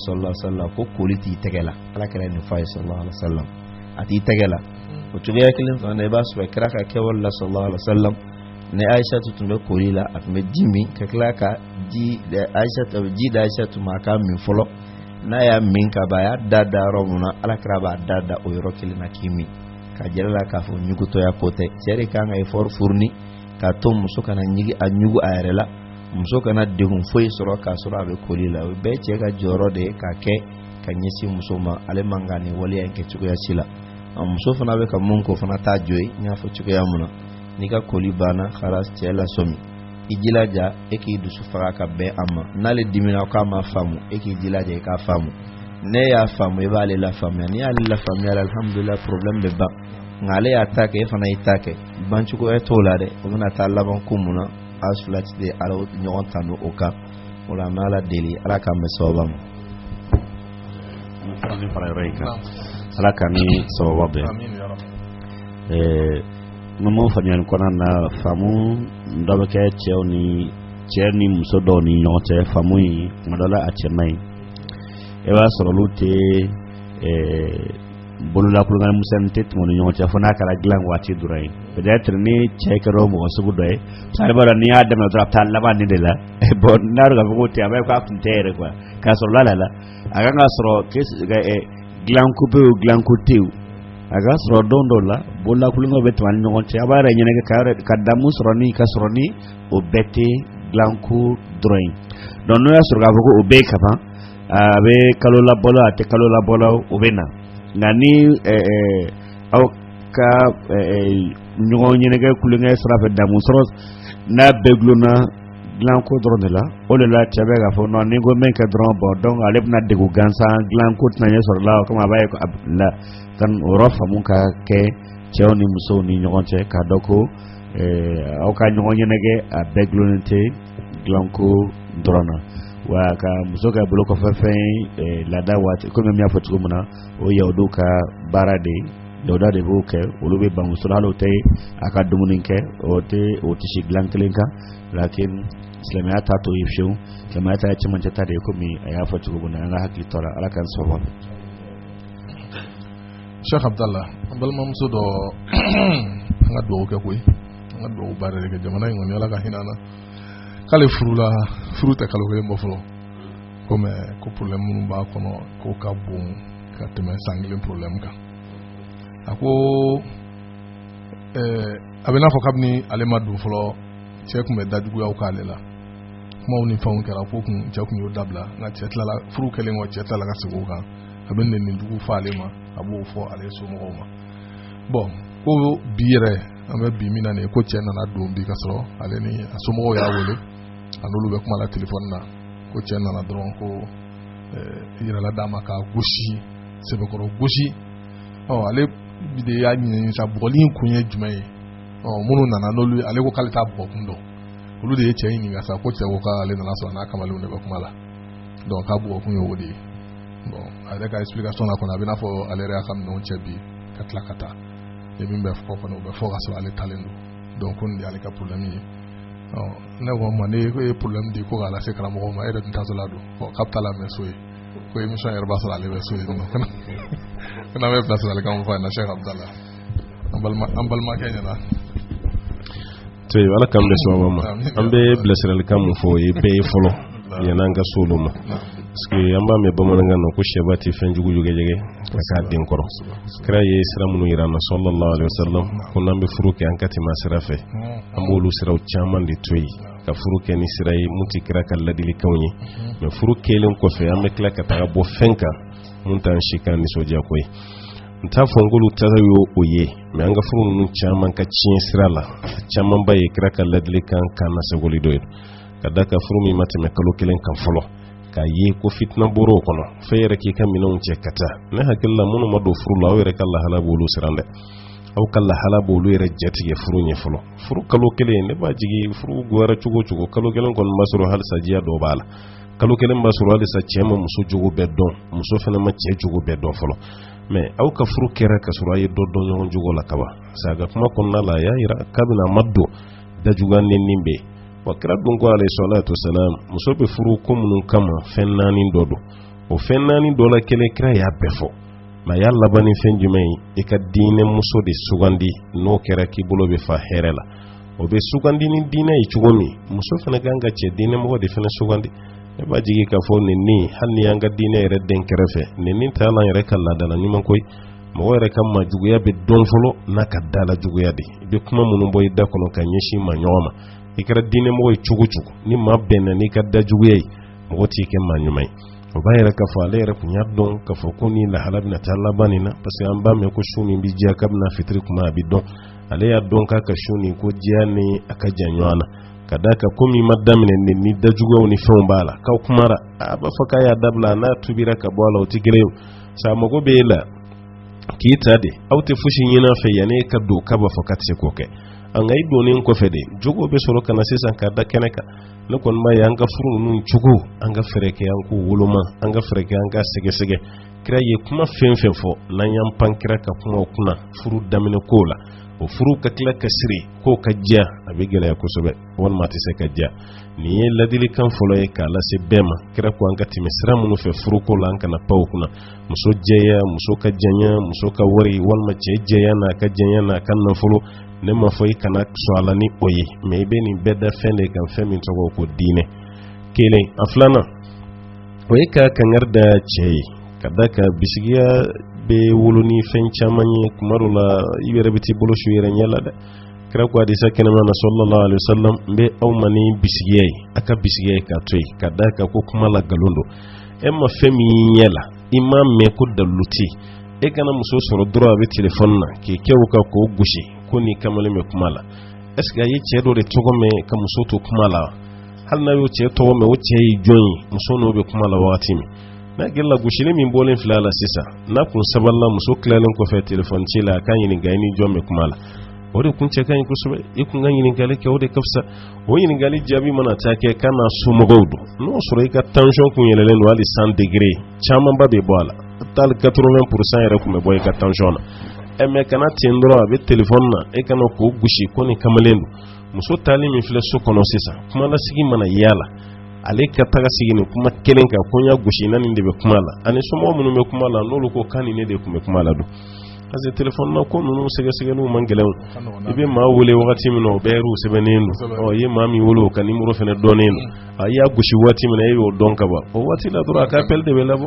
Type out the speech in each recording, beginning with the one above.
sallallahu alaihi wasallam ko koliti tegela ala kala ni fa sallallahu alaihi wasallam ati tegela o tuga kilin fa ne basu be kra ka kewal la sallallahu alaihi wasallam ne Aisha tumbe kolila atme jimi ka kla ka ji de Aisha tuma ka min folo na ya min ka ba ya dada romuna ala kra ba dada o yoro kilina kimi ka jela ka fo nyugo to ya kote sere ka ngai for furni ka to muso kana nyigi anyugo ayrela muso kana dehun foyi soro ka soro abe kolila be che ka joro de ka ke ka nyesi muso ma ale mangani wali yanke chuko ya sila muso fana be ka munko fana ta joyi nya fo chuko ya muna ni ka koli bana khalas che la somi ijilaja eki dusu fara ka be amma nale dimina ka ma famu eki jilaja ka famu ne ya famu e bale la famu ni ali la famu alhamdulillah problem be ba ngale ya take fana itake banchuko e tolade o muna ta laban kumuna asflat de alo nyon tanu oka wala mala deli ala ka mesobam ni para reika ala ka ni sowabe amin ya rab mo fanyan kona na famu ndabe ke cheni musodo ni nyote famu yi madola achemai ewa sorolute bolula kulunga musante tumo ni nyote fona kala glan wati durai peut-être ni chekero mo sugudoy salbara ni adam na drap tal laba ni de la bon naru ga buti abe ka kuntere kwa ka sorola la aga ngasro kes ga glan coupe ou glan couteau aga soro dondo la bolla kulunga betwan nyote abara nyene ka kadamu soroni ka soroni o bete glan coup droin don no ya soro ga buko o be kapa abe kalola bola te kalola bola o bena nani au ka nyongo nyene ga kulunga srafe damu soros na begluna glanko dronela ole la chabe ga fo no ni go men ka dron bo donc alep na de go gansa glanko tnanye sorla kama baye ko la kan rofa mun ka ke chewni muso ni nyonche ka doko au ka nyongo nyene ge a beglunite glanko drona wa ka muso ka bloko fefe la dawat ko mem ya fotu muna o yawdu ka barade dawda de boke ulube bangu sulalo te aka dumuninke o te shiglan kelenka lakin islamiyata to yifshu kama ta yace manta ta da komi ya fotu muna nga hakli tora ala kan sobo Sheikh Abdallah bal mam sudo nga do ke koy nga do barade ke jamana ngoni ala ka hinana kale fruta kalo ko mo folo comme ko problème mun ba kono ko ka bon ka teme sangile problème ka ako abena fo kabni ale madu folo check me dadugo yaw ka lela mo woni fawon kala ko kun check yo dabla na chetla la furu kele ngo chetla la ka sego ka abenne ni dugu faale ma abu fo ale so mo ma bon ko biire ame bi mina ne ko chena na do bi ka so ale ni asomo ya wole anulu be kuma la telephone na ko chena na dron ko ira la dama ka goshi sebe ko goshi ale bide ya nyi sa bolin kunye jumai munu na nolu ale ko kalita bo kundo ulu de che ni ngasa ko che ko ka ale na so na kamalu ne be kuma la donc ka bo kunyo wodi bon ale ka explication na ko na bina fo ale re akam no chebi katla kata e bimbe fo ko no be fo ga so ale talendo donc on di ale ka problème yi ne ko ma ne ko e problème di ko ala se kala mo ma e de tazolado ko kaptala me soyi ko émission herba sala le soyi no kana me place ale kam fa na Cheikh Abdallah ambal ma kenya na to wala kam de so mama ambe blessé le kam fo e be folo yana nga soluma parce que amba me bamananga no ko shebati fenjugu jege ka din koro kraye islamu irana sallallahu alaihi wasallam kunambe furuke ankati masrafe ambulu siraw chaman di toyi ka furuke ni sirai muti kraka ladili kawni me furuke len ko fe amme klaka ta bo fenka muntan shikan ni soja koy nta fongulu tazayo oye me anga furu nun chaman ka chin sirala chaman baye kraka ladili kan kana sagoli doy kadaka furu mi mate me kalo kelen kan folo ka ye ko fitna boro kono feyere ki kam minon cekata ne hakilla munu mado furu lawo yere kala hala bolu sirande aw kala hala bolu yere jati ye furu nye folo furu kalo kele ne ba jigi furu gwara chugo kalo kelen kon masoro hal sajiya do bala kalo kelen masoro hal sa chema muso jugo bedon muso fena ma che jugo bedon folo me aw ka furu kera ka sura ye doddo nyon jugo la kaba saga kuma konna la ya ira kabina maddo da jugan nimbe wakira dunko alayhi salatu wasalam musobe furu ko munun kama fennani dodo o fɛn naani dɔ la kelen kira y'a bɛɛ fɔ ma y'a laban ni fɛn jumɛn ye i ka diinɛ muso de sugandi n'o kɛra k'i bolo bɛ fa hɛrɛ la o bɛ sugandi ni diinɛ ye cogo min muso fana kan ka cɛ diinɛ mɔgɔ de fana sugandi ne b'a jigi k'a fɔ nin hali ni y'an ka diinɛ yɛrɛ den kɛrɛfɛ nin t'a la yɛrɛ ka laadala ɲuman koyi mɔgɔ yɛrɛ ka majuguya bɛ dɔn fɔlɔ n'a ka dala juguya de i bɛ kuma minnu bɔ i da kɔnɔ ka ɲɛsin ma ɲɔgɔn ma i kɛra diinɛ mɔgɔ ye cogo cogo ni maa bɛnna n'i ka da juguya ye mɔgɔ t'i kɛ maa ɲuman ye o b'a yɛrɛ k'a fɔ ale yɛrɛ kun y'a dɔn k'a fɔ ko ni lahala bɛna taa laban nin na parce que an b'a mɛn ko su min bɛ diya kabini fitiri kuma a bɛ dɔn ale y'a dɔn k'a ka su nin ko diya ni a ka jan ɲɔgɔn na ka da ka ko min ma daminɛ ni dajuguyaw ni fɛnw b'a la k'aw kumara a b'a fɔ k'a y'a dabila n'a tubira ka bɔ a la o tɛ gɛlɛn o sa mago b'e la k'i ta de aw tɛ fosi ɲini a fɛ yanni e ka don k'a b'a fɔ k'a tɛ se k'o kɛ an ka i donnen kɔfɛ de jogo bɛ sɔrɔ ka na sisan k'a da kɛnɛ kan ne kɔni b'a ye an ka furu ninnu cogo an ka fɛɛrɛ kɛ an k'u woloma an ka fɛɛrɛ kɛ an ka sɛgɛsɛgɛ kira ye kuma fɛn fɛn fɔ n'an y'an pan kira ka kumaw kunna furu daminɛ kow la o furu ka tila ka siri k'o ka diya a bɛ gɛlɛya kosɛbɛ walima a tɛ se ka diya nin ye ladilikan fɔlɔ ye k'a lase bɛɛ ma kira ko an ka tɛmɛ sira minnu fɛ furuko la an kana pan o kunna muso jɛya muso ka janya muso ka wari walima cɛ jɛya n'a ka janya n'a ka nafolo ne ma fɔ i kana sɔn a la ni o ye mɛ i bɛ nin bɛɛ da fɛn de kan fɛn min tɔgɔ ko diinɛ kelen a filanan o ye ka kangari da cɛ ye ka da ka bisigiya bɛ wolo ni fɛn caman ye kuma dɔ la i yɛrɛ bɛ t'i bolo su yɛrɛ ɲɛ la dɛ kira ko hadisa kɛnɛma na sallallahu alaihi wasallam n bɛ aw ma ni bisigiya ye a ka bisigiya ye k'a to yen ka da ka ko kuma la nkalon don e ma fɛn min y'i ɲɛ la i m'a mɛn ko dalilu tɛ e kana muso sɔrɔ dɔrɔn a bɛ telefɔni na k'i kɛ o kan k'o gosi ko ni kamalen bɛ kuma la est ce que a ye cɛ dɔ de tɔgɔ mɛn ka muso to kuma la hali n'a y'o cɛ tɔgɔ mɛn o cɛ ye jɔn ye muso n'o bɛ kuma la wagati min n'a gɛlɛla gosili min bɔlen filɛ a la sisan n'a kun sabalila muso tilalen kɔfɛ telefɔni ci la a ka ɲininka i ni jɔn bɛ kuma la o de kun cɛ ka ɲi kosɛbɛ i kun ka ɲininkali kɛ o de ka fisa o ɲininkali jaabi mana taa kɛ ka n'a somɔgɔw don n'o sɔrɔ i ka tension kun yɛlɛlen don hali 100 degré camanba bɛ bɔ a la hali 80% yɛrɛ kun bɛ bɔ i ka tension na mais kana ten dɔrɔn a bɛ telefɔni na e kana k'o gosi ko ni kamalen don muso taali min filɛ so kɔnɔ sisan kuma lasigi mana yala ale ka taga sigi ni kuma kelen kan ko n y'a gosi na nin de bɛ kuma la ani somɔgɔw minnu bɛ kuma la n'olu ko kan nin ne de kun bɛ kuma la don parce que téléphone na ko ninnu sɛgɛsɛgɛliw man gɛlɛn i bɛ maa wele wagati min na o bɛɛ yɛrɛw sɛbɛnnen don i ye maa min wele o ka numéro fana dɔnnen don i y'a gosi waati min na e y'o dɔn ka ban o waati la dɔrɔn a ka appel de bɛ labɔ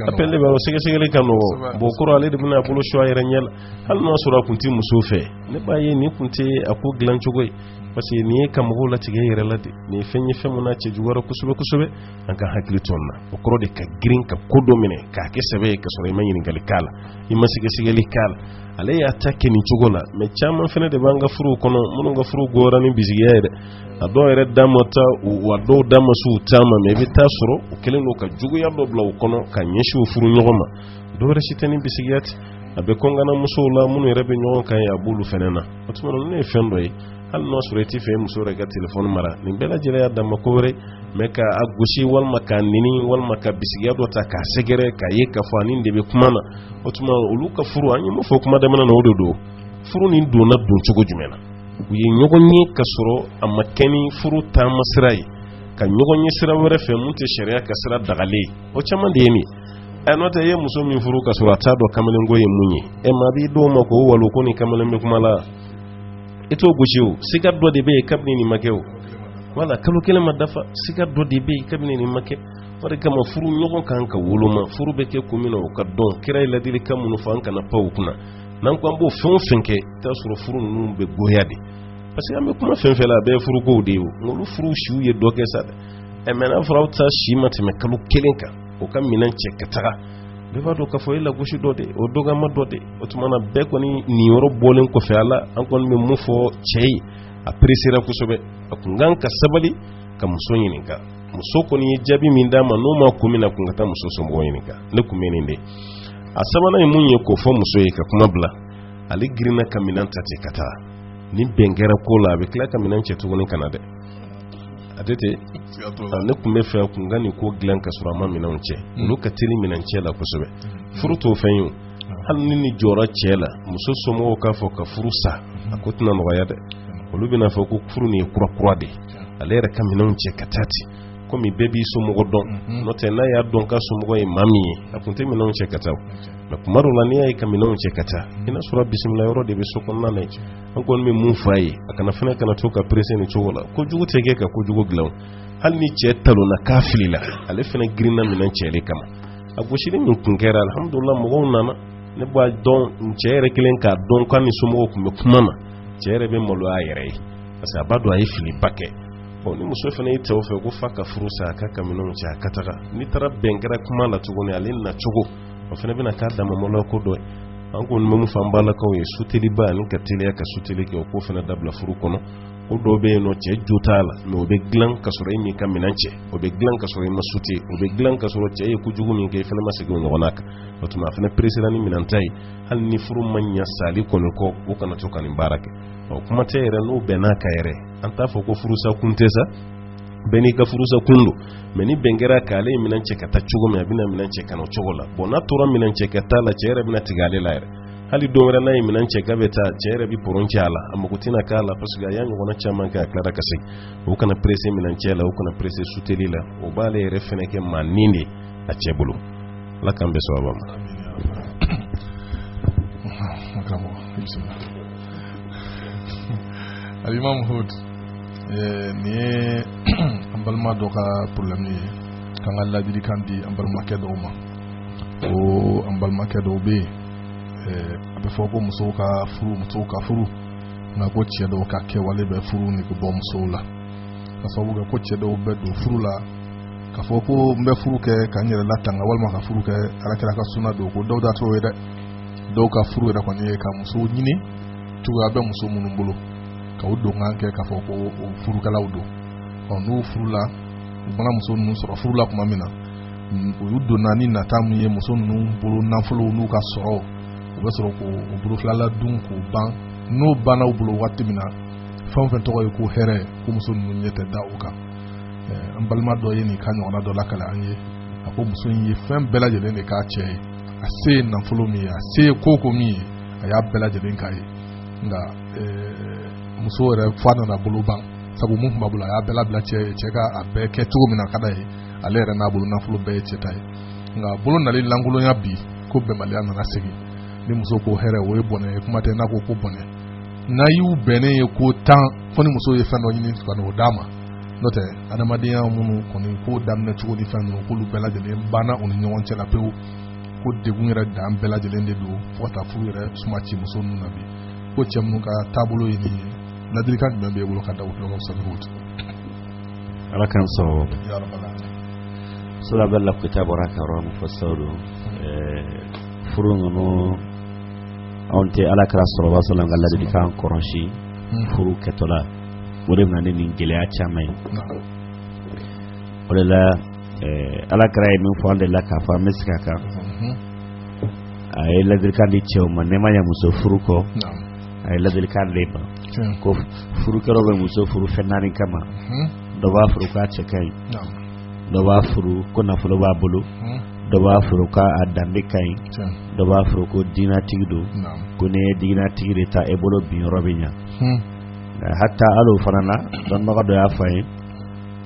appel de bɛ o sɛgɛsɛgɛli ka nɔgɔ bon kɔrɔ ale de bɛna a bolo su a yɛrɛ ɲɛ la hali n'a sɔrɔ a kun tɛ muso fɛ ne b'a ye nin kun tɛ a ko dilan cogo ye parce que nin ye ka mɔgɔw latigɛ i yɛrɛ la de nin ye fɛn ye fɛn min n'a cɛ juguyara kosɛbɛ kosɛbɛ an ka hakili to nin na o kɔrɔ de ka girin ka ko dɔ minɛ k'a kɛ sɛbɛ ye ka sɔrɔ i ma ɲininkali k'a la i ma sɛgɛsɛgɛli k'a la ale y'a ta kɛ nin cogo la mais caman fana de b'an ka furuw kɔnɔ minnu ka furu gɔra ni bisigiya ye dɛ a dɔw yɛrɛ da ma taa wa dɔw da ma s'u ta ma mais i bɛ taa sɔrɔ u kɛlen don ka juguya dɔ bila u kɔnɔ ka ɲɛsin u furu ɲɔgɔn ma dɔw yɛrɛ si tɛ ni bisigiya tɛ a bɛ kɔngana musow la minnu yɛrɛ bɛ ɲɔgɔn kan ye a b'olu fana na o tuma na ne ye fɛn dɔ ye hali n'a sɔrɔ i tɛ fɛ muso yɛrɛ ka telefɔni mara nin bɛɛ lajɛlen y'a dama ko wɛrɛ mais ka a gosi walima k'a nini walima ka bisigiya dɔ ta k'a sɛgɛrɛ k'a ye k'a fɔ ani de bɛ kuma na o tuma olu ka furu an ye mun fɔ kuma daminɛ na o de don furu nin donna don cogo jumɛn na u ye ɲɔgɔn ye ka sɔrɔ a ma kɛ ni furu taama sira ye ka ɲɔgɔn ye sira wɛrɛ fɛ mun tɛ sariya ka sira dagalen ye o caman de ye nin n'o tɛ i ye muso min furu ka sɔrɔ a t'a dɔn kamalenko ye mun ye maa b'i dɔw ma k'o walo ko ni kamalen bɛ kuma la i t'o gosi o siga dɔ de bɛ yen kabini nin ma kɛ o wala kalo kelen ma dafa siga dɔ de bɛ yen kabini nin ma kɛ o de kama furu ɲɔgɔn kan ka woloma furu bɛ kɛ kun min na o ka dɔn kira ye ladilikan minnu fɔ an kana pan o kunna n'an ko an b'o fɛn o fɛn kɛ i t'a sɔrɔ furu ninnu bɛ goya de parce que an bɛ kuma fɛn fɛn la a bɛɛ ye furukow de ye o nka olu furu siw ye dɔ kɛ sa dɛ mais n'a fɔra aw ta si ma tɛmɛ kalo kelen kan o ka minɛn cɛ ka taga bɛɛ b'a dɔn k'a fɔ e lagosi dɔ de o dɔgɔma dɔ de o tuma na bɛɛ kɔni nin yɔrɔ bɔlen kɔfɛ a la an kɔni bɛ mun fɔ cɛ ye a peresera kosɛbɛ a kun kan ka sabali ka muso ɲininka muso kɔni ye jaabi min d'a ma n'o ma kun min na kun ka taa muso somɔgɔw ɲininka ne kun bɛ nin de a sabanan ye mun ye k'o fɔ muso ye ka kuma bila ale girinna ka minɛn ta ten ka taa ni bɛn kɛra ko la a bɛ tila ka minɛn cɛ tuguni ka na dɛ a tɛ ten ne kun bɛ fɛ kun ka nin ko dilan ka sɔrɔ a ma minɛnw cɛ olu ka teli minɛn cɛ la kosɛbɛ furu t'o fɛn ye hali ni nin jɔra cɛ la muso somɔgɔw k'a fɔ ka furu sa a ko tɛna nɔgɔya dɛ olu bɛna fɔ ko furu nin ye kura kura de ale yɛrɛ ka minɛnw cɛ ka taa ten komi bɛɛ b'i somɔgɔ dɔn n'o tɛ n'a y'a dɔn ka somɔgɔ ye maa min ye a kun tɛ minɛnw cɛ ka taa mais kuma dɔw la n'i y'a ye ka minɛnw cɛ ka taa i n'a sɔrɔ bisimila yɔrɔ de bɛ so kɔnɔna na an kɔni bɛ mun fɔ a ye a kana fana kana to ka pressé ni cogo la kojugu tɛ kɛ ka kojugu dilan hali ni cɛ talonna k'a filila ale fana girinna minɛn cɛli kama a gosili min kun kɛra alhamdulillah mɔgɔw nana ne b'a dɔn cɛ yɛrɛ kelen k'a dɔn k'a ni somɔgɔw kun bɛ kuma na cɛ yɛrɛ bɛ maloya a yɛrɛ ye parce que a b'a dɔn a ye filiba kɛ ni muso fana y'i tɛw fɛ ko fa ka furu sa a ka ka minɛnw cɛ a ka taga n'i taara bɛn kɛra kuma la tuguni ale na cogo o fana bɛna k'a dama maloya ko dɔ ye an kɔni bɛ mun fɔ an balakaw ye suteliba ani ka teliya ka suteli kɛ o ko fana dabila furu kɔnɔ ko dɔw bɛ yen nɔ cɛ jo t'a la mais o bɛ dilan ka sɔrɔ e min ka minɛn cɛ o bɛ dilan ka sɔrɔ e ma sute o bɛ dilan ka sɔrɔ cɛ ye kojugu min kɛ i fana ma segin o ɲɔgɔnna kan o tuma a fana pressera ni minɛn ta ye hali ni furu ma ɲɛ sali kɔni kɔ o kana to ka nin baara kɛ kuma tɛ yɛrɛ n'o bɛn n'a ka yɛrɛ an t'a fɔ ko furusa kun tɛ sa bɛɛ n'i ka furusa kun don mais ni bɛn kɛra k'ale ye minɛn cɛ ka taa cogo min a bɛna minɛn cɛ ka na o cogo la bon n'a tora minɛn cɛ ka taa la cɛ yɛrɛ bɛna tigɛ ale la yɛrɛ hali don wɛrɛ n'a ye minɛn cɛ k'a bɛ taa cɛ yɛrɛ bɛ poron cɛ a la a mago tɛna k'a la parce que a y'a ɲɔgɔnna caman kɛ a tilara ka segin o kana pressé minɛn cɛ la o kana pressé suteli la o b'ale yɛrɛ fɛnɛ kɛ maa nin de a cɛ bolo ala k'an bɛ sababa ma Al-Imam Hud ni ye an balima dɔ ka problème ye k'an ka ladilikan di an balimakɛ dɔw ma o an balimakɛ dɔw bɛ yen a bɛ fɔ ko musow ka furu nka ko cɛ dɔw ka kɛwale bɛ furu nege bɔ musow la ka sababu kɛ ko cɛ dɔw bɛ don furu la ka fɔ ko n bɛ furu kɛ ka n yɛrɛ latanga walima ka furu kɛ alakira ka sunna don ko dɔw da t'o ye dɛ dɔw ka furu yɛrɛ kɔni ye ka musow ɲini cogoya bɛ muso minnu bolo ka u donkan kɛ k'a fɔ ko furukɛlaw don n'u furu la u mana muso ninnu sɔrɔ furu la tuma min na u y'u donna ni nata min ye muso ninnu bolo nafolow n'u ka sɔrɔ u bɛ sɔrɔ k'u bolofilala dun k'u ban n'o banna u bolo waati min na fɛn o fɛn tɔgɔ ye ko hɛrɛ ko muso ninnu ɲɛ tɛ da u kan an balima dɔ ye nin ka ɲɔgɔnna dɔ lakale an ye a ko muso in ye fɛn bɛɛ lajɛlen de k'a cɛ ye a se ye nafolo min ye a se ye ko min ye a y'a bɛɛ lajɛlen k'a ye nka muso yɛrɛ fa nana bolo ban sabu mun tun b'a bolo a y'a bɛɛ labila cɛ ye cɛ ka a bɛɛ kɛ cogo min na ka da ye ale yɛrɛ n'a bolo nafolo bɛɛ ye cɛ ta ye nka bolo nali lankolonya bi ko bɛnbaliya nana segin ni muso ko hɛrɛ o ye bɔnɛ ye kuma tɛ n'a ko bɔnɛ n'a y'u bɛnnen ye ko 10 fo ni muso ye fɛn dɔ ɲini ka n'o d'a ma n'o tɛ adamadenya minnu kɔni ko daminɛ cogo ni fɛn ninnu k'olu bɛɛ lajɛlen banna u ni ɲɔgɔn cɛ la pewu ko degun yɛrɛ dan bɛɛ lajɛlen de don fo ka taa furu yɛrɛ suma ci muso ninnu na bi ko cɛ minnu ka taabolo ye nin ye ladilikan jumɛn b'e bolo ka da u tulo sabiru ala kan sɔrɔ sura bɛɛ la kita bɔra ka yɔrɔ min fɔ sauru furu ninnu anw tɛ ala kɛra sɔrɔba sɔrɔ ka ladilikan kɔrɔsi furu kɛtɔla o de bɛna ni nin gɛlɛya caman ye o de la ala kɛra ye min fɔ an de la k'a fɔ an bɛ sigi a kan a ye ladilikan di cɛw ma n'i ma ɲɛ muso furu kɔ a ye ladilikan de ma ko furukɛlaw bɛ muso furu fɛn 4 kama dɔ b'a furu k'a cɛ ka ɲi dɔ b'a furu ko nafolo b'a bolo dɔ b'a furu k'a danbe ka ɲi dɔ b'a furu ko diinatigi don ko ne ye diinatigi de ta e bolo bin yɔrɔ bɛ ɲa hatta hali o fana na dɔnnibaga dɔ y'a fɔ an ye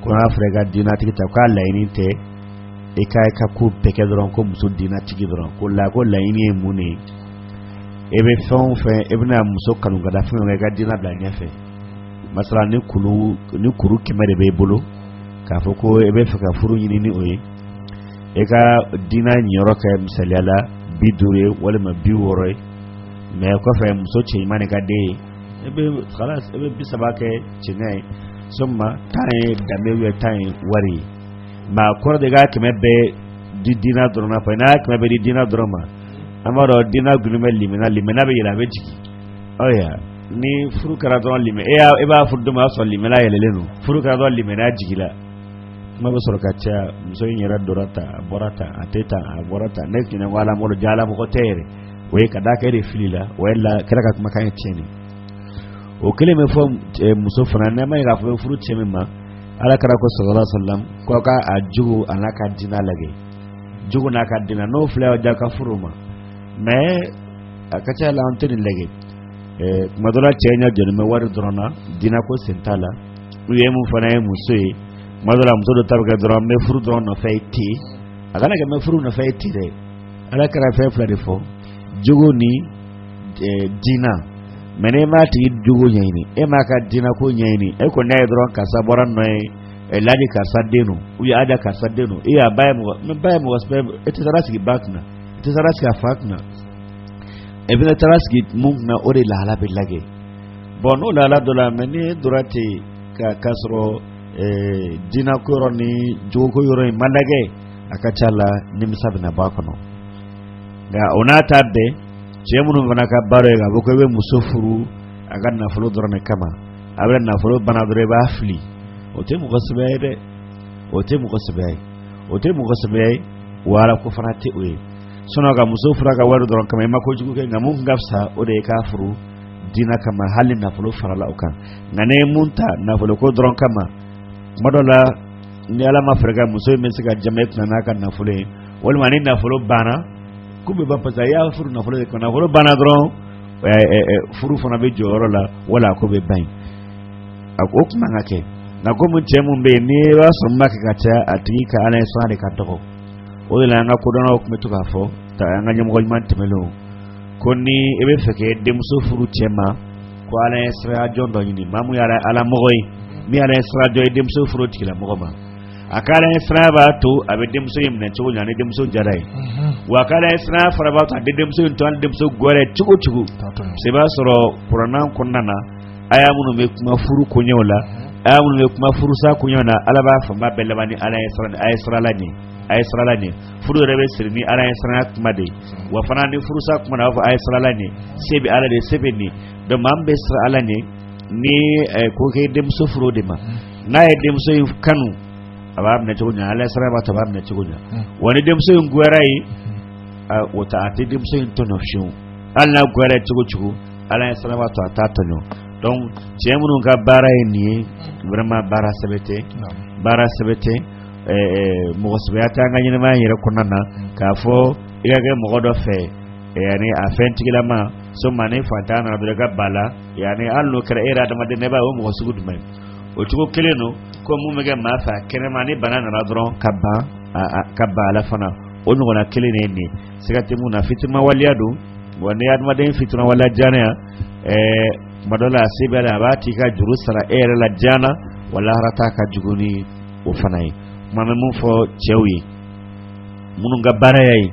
ko n'a fɔra i ka diinatigi ta k'a laɲini tɛ i ka ko bɛɛ kɛ dɔrɔn ko muso diinatigi dɔrɔn ko laɲini ye mun de ye e bɛ fɛn o fɛn e bɛna muso kanu ka da fɛn o fɛn i ka diina bila ɲɛfɛ masala ni kuru 100 de b'e bolo k'a fɔ ko e bɛ fɛ ka furu ɲini ni o ye e ka diina ɲɛyɔrɔ kɛ misaliya la 50 ye walima 60 ye mais kɔfɛ muso cɛɲuman de ka den ye e bɛ 30 kɛ cɛɲa ye sɔgɔma 10 ye danbe ou 10 ye wari ye mais a kɔrɔ de k'a 100 bɛɛ di diina dɔrɔn na fɔ n'a 100 bɛɛ di diina dɔrɔn ma an b'a dɔn diina gunnen bɛ limana bɛ yɛlɛ a bɛ jigin ɔya ni furu kɛra dɔrɔn e b'a furu don min o y'a sɔrɔ limana yɛlɛlen don furu kɛra dɔrɔn limana jigila kuma bɛ sɔrɔ ka caya muso in yɛrɛ dɔra ta a bɔra ta a tɛ ta a bɔra ta ne tun ko alamɔgɔ jɛ alamɔgɔ tɛ yɛrɛ o ye ka da kɛ de fili la o ye kɛra ka kumakan ye tiɲɛni o kelen bɛ fɔ muso fana ne ma ye k'a fɔ furu cɛ min ma ala kɛra ko sallallahu alaihi wasallam ko ka a jugu a n'a ka diina lajɛ jugu n'a ka diina n'o filɛ o ja ka furu ma mais a ka ca la an tɛ nin lajɛ kuma dɔ la cɛ ɲɛ jɔlen bɛ wari dɔrɔn na diina ko sen t'a la u ye mun fana ye muso ye madala muso do tabga dron me furu dron no fayti agana ga me furu no fayti de ala kara fe fla de fo jogo ni dina mene ma ti jogo nyini e ma ka dina ko nyini e ko nay dron ka saboran no e ladi ka sadeno uya ada ka sadeno e abay mo wasbe eti sarasi bakna eti sarasi afakna e bi sarasi mungna ore la hala bilage bono la la dola mene durati ka kasro dina ko roni jogo yoro mandage akachala nimsabna bakono ga onata de chemunu banaka bare ga boko be musofuru aga na folo dorone kama abre na folo bana dore ba afli ote mu gosbe wala ko fanati we sono ga musofura ga waru doron kama mako jugu ke ngamu ngafsa ode kafuru dina kama halin na folo farala ukan ngane munta na folo ko doron kama madola ni ala mafrega muso men siga jamet na naka na folo wal mani na folo bana kube ba pasa ya furu na folo ko na folo bana dron furu fona be joro la wala ko be bain akok mangake na gomu temu be ni wa somma ka ta atika ala sare ka to o la nga ko dona ko metu ka fo ta nga nyam ko man temelo koni ebe feke dem so furu tema ko ala sra jondo ni mamu ya ala mogoy mi ala sra jo dem so furu tikila mogoma akala sra ba to abe dem so yimne to nyane dem so jaray wa kala sra fara ba to dem so to dem so gore chugu se ba soro qur'an kunana aya munu me kuma furu ko nyola aya munu me kuma furu sa ko nyona ala ba fa mabbe labani ala sra lani furu rebe sirni ala sra kuma de wa fana ni furu sa kuma na fa aya sra lani sebi ala de sebi ni do mambe sra ala ni ko ke dem so furu de ma na e dem so kanu abab na chugunya ala sra ba tabab na chugunya wani dem so ngwarai wata ati dem so intonofshu ala gwara chugu ala sra ba to atatonyo donc jemunu ga bara ni vraiment bara sabete mo sbeyata nga nyina ma yira kunana ka fo igaga mo godo fe yani afentigila ma so mane fantana daga bala yani allo kra era da madene ba o mo sugud mai o tuko keleno ko mu mega ma fa kene mane banana na dron kabba ala fana o no na kelene ni sigati mu na fitima waliadu wani adma den fitima wala jana madola sibala abati ka jurusara era la jana wala harata ka juguni o fanai mame mun fo chewi munun ga barayai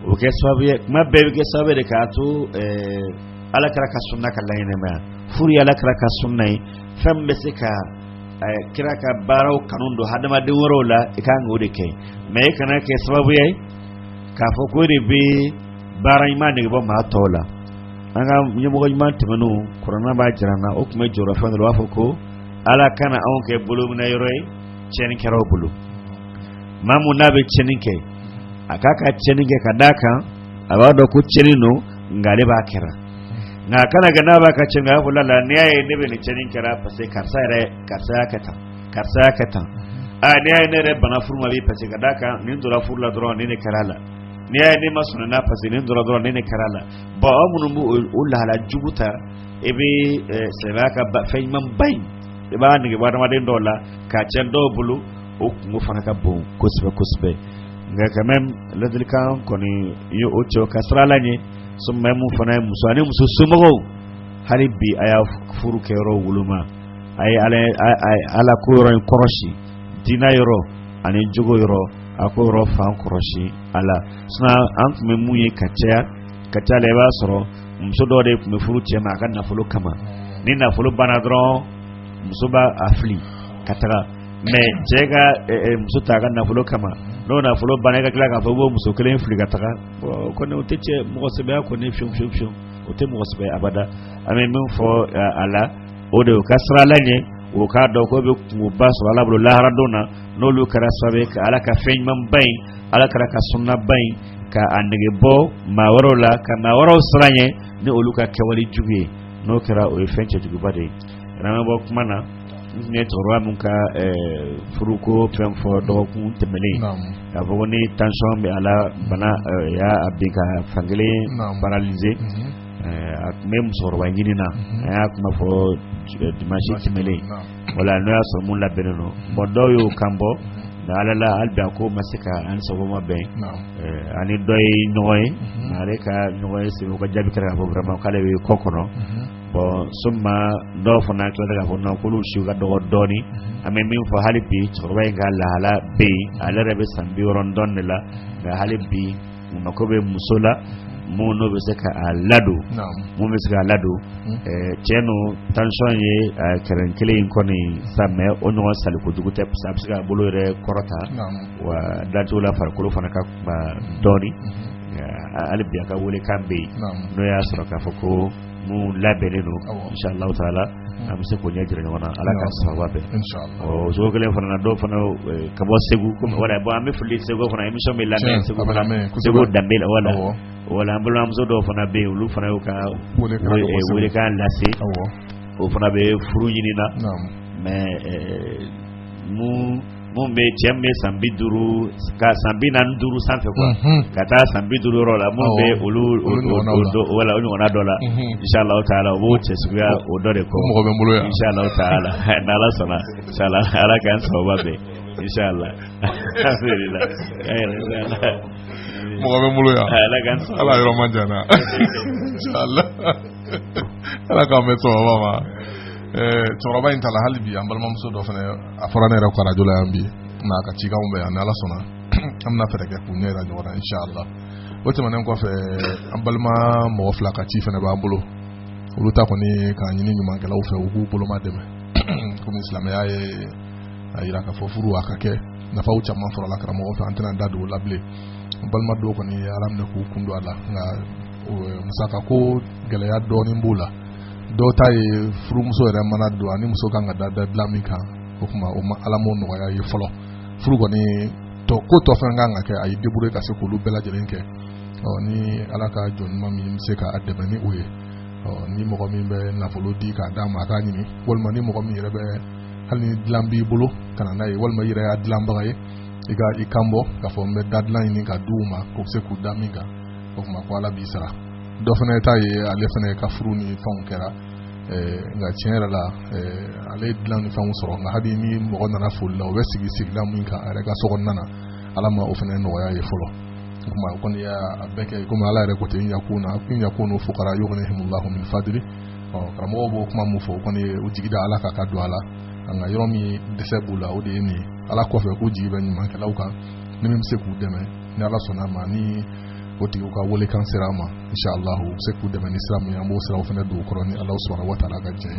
o ke sabe mabbe ke sabe de ka to ala kara ka sunna kallayne ma furi ala kara ka sunnai fambe sika kira ka baraw kanundo hadama de worola e ka ngode ke me kana ke sababu yai ka fo ko de be bara imane bo ma tola anga nyemo ko imane temenu corona ba jirana o kuma joro fa ndo wafoko ala kana on ke bulu na yoroi chenin kero bulu mamu nabe cheninke akaka cheninke kadaka abado ku chenino ngale ba kera na kana ga na ba ka chenga fulala ne yayi ne be cheninke ra pase karsa kata a ne yayi ne re bana furma bi pase kadaka nin dora furla dora ne karala ne yayi ne masuna na pase nin dora ne karala ba amunu mu ulla hala jubuta ebe sebaka ba fayman bay ba ni ba ma den dola ka chendo bulu o mu fana ka bon kusbe nga quand même le delikan koni yo ocho kasrala ni summa mu fana musani mususumo hali bi aya furu kero wuluma ay ala ko ro koroshi dina yoro ani jogo yoro akoro fan koroshi ala sna ank me muye kacha le ba soro muso do de me furu chema kan na fulu kama ni na fulu banadron muso ba afli katara me jega muso ta kan na fulu kama no na fulu banega kila ka fo muso kelen fli katara ko ne uteche mo sebe ko ne fium ote mo sebe abada ame men fo ala o de kasra lanye o ka do ko be mo baso ala bulu lahara dona no lu kara sabe ka ala ka feñ man bay ala kara ka sunna bay ka andege bo ma warola ka ma waro sranye ne o lu ka kewali juge no kara o fenche jugu bade rama bo kumana ne to ro mun ka furuko fem fo do ku temele ka bo ni tension be ala bana ya abika fangele paralysé même musokɔrɔba ɲini na an y'a kuma fɔ dimanche tɛmɛnen wala n'o y'a sɔrɔ mun labɛnnen don bon dɔw y'o kan bɔ mais ala la hali bi a ko ma se ka an sago ma bɛn ani dɔ ye ɲɔgɔn ye ale ka ɲɔgɔn ye sebe ka jaabi kɛra k'a fɔ vraiment k'ale bɛ kɔ kɔnɔ bon soma dɔw fana tilala k'a fɔ non k'olu siw ka dɔgɔ dɔɔni an bɛ min fɔ hali bi cɛkɔrɔba in ka lahala bɛ yen ale yɛrɛ bɛ san 60 dɔɔni de la nka hali bi u mako bɛ muso la mun n'o bɛ se ka a ladon mun bɛ se ka a ladon cɛ no tension ye kɛrɛn kelen in kɔni sa mais o ɲɔgɔn sali kojugu tɛ parce que a bɛ se k'a bolo yɛrɛ kɔrɔta wa dacogo la farikolo fana ka kuma dɔɔni hali bi a ka welekan bɛ yen n'o y'a sɔrɔ k'a fɔ ko mun labɛnnen don inshallah taala an bɛ se k'o ɲɛ jira ɲɔgɔn na ala ka sababa bɛn o jogo kelen fana na dɔw fana ka bɔ Segu wala bon an bɛ foli Segu fana émission bɛ lamɛn Segu danbe la wala an balimamuso dɔw fana bɛ yen olu fana y'u ka welekan lase o fana bɛ furu ɲini na mais mun bɛ cɛ min bɛ san 50 ka san 45 sanfɛ quoi ka taa san 50 yɔrɔ la mun bɛ olu wala o ɲɔgɔnna dɔ la inshallah taala o b'o cɛ suguya o dɔ de kɔ inshallah taala n'ala sɔnna inshallah ala k'an sababa bɛn inshallah alhamdulillah mɔgɔ bɛ n bolo yan ala yɔrɔ man jan na inshallah ala k'an bɛ sababa ma cɛkɔrɔba in tala hali bi an balimamuso dɔ fana a fɔra ne yɛrɛ ko radio la yan bi n'a ka cikanw bɛ yan ni ala sɔnna an bɛna fɛɛrɛ kɛ k'u ɲɛ yira ɲɔgɔn na inshallah o tɛmɛnen kɔfɛ an balima mɔgɔ fila ka ci fana b'an bolo olu ta kɔni k'a ɲini ɲumankɛlaw fɛ u k'u boloma dɛmɛ komi silamɛya ye a yira k'a fɔ furu a ka kɛ nafaw caman sɔrɔla karamɔgɔ fɛ an tɛna da don o la bilen an balima dɔw kɔni ala minɛ k'u kun don a la nka musaka ko gɛlɛya dɔɔnin b'o la dɔw ta ye furumuso yɛrɛ mana don ani muso kan ka da dilan min kan o kuma o ma ala m'o nɔgɔya ye fɔlɔ furu kɔni ko tɔ fɛn kan ka kɛ a ye débrouiller ka se k'olu bɛɛ lajɛlen kɛ ni ala ka jɔn ɲuman min bɛ se ka dɛmɛ ni o ye ni mɔgɔ min bɛ nafolo di k'a d'a ma a k'a ɲini walima ni mɔgɔ min yɛrɛ bɛ hali ni dilan b'i bolo ka na n'a ye walima i yɛrɛ y'a dilanbaga ye i ka i kan bɔ k'a fɔ n bɛ da dilan ɲini ka d'u ma k'o bɛ se k'u da min kan o kuma ko ala b'i sara dɔ fana ta ye ale fana ka furu ni fɛnw kɛra nka tiɲɛ yɛrɛ la ale dilan ni fɛnw sɔrɔ nka hali ni mɔgɔ nana foli la o bɛ sigi sigila min kan a yɛrɛ ka so kɔnɔna na ala ma o fana nɔgɔya ye fɔlɔ o kuma o kɔni y'a bɛɛ kɛ komi ala yɛrɛ ko ten yakunu fukara yughnihimullahu min fadli karamɔgɔw b'o kuma mun fɔ o kɔni u jigi da ala ka don a la nka yɔrɔ min dɛsɛ b'u la o de ye nin ye ala kɔfɛ k'u jigi bɛ ɲumankɛlaw kan ni min bɛ se k'u dɛmɛ ni ala sɔnna ma ni o tigiw ka welekan sera ma inshallah u bɛ se k'u dɛmɛ ni sira min an b'o siraw fana don u kɔrɔ ni ala subhanahu wa taala ka jɛ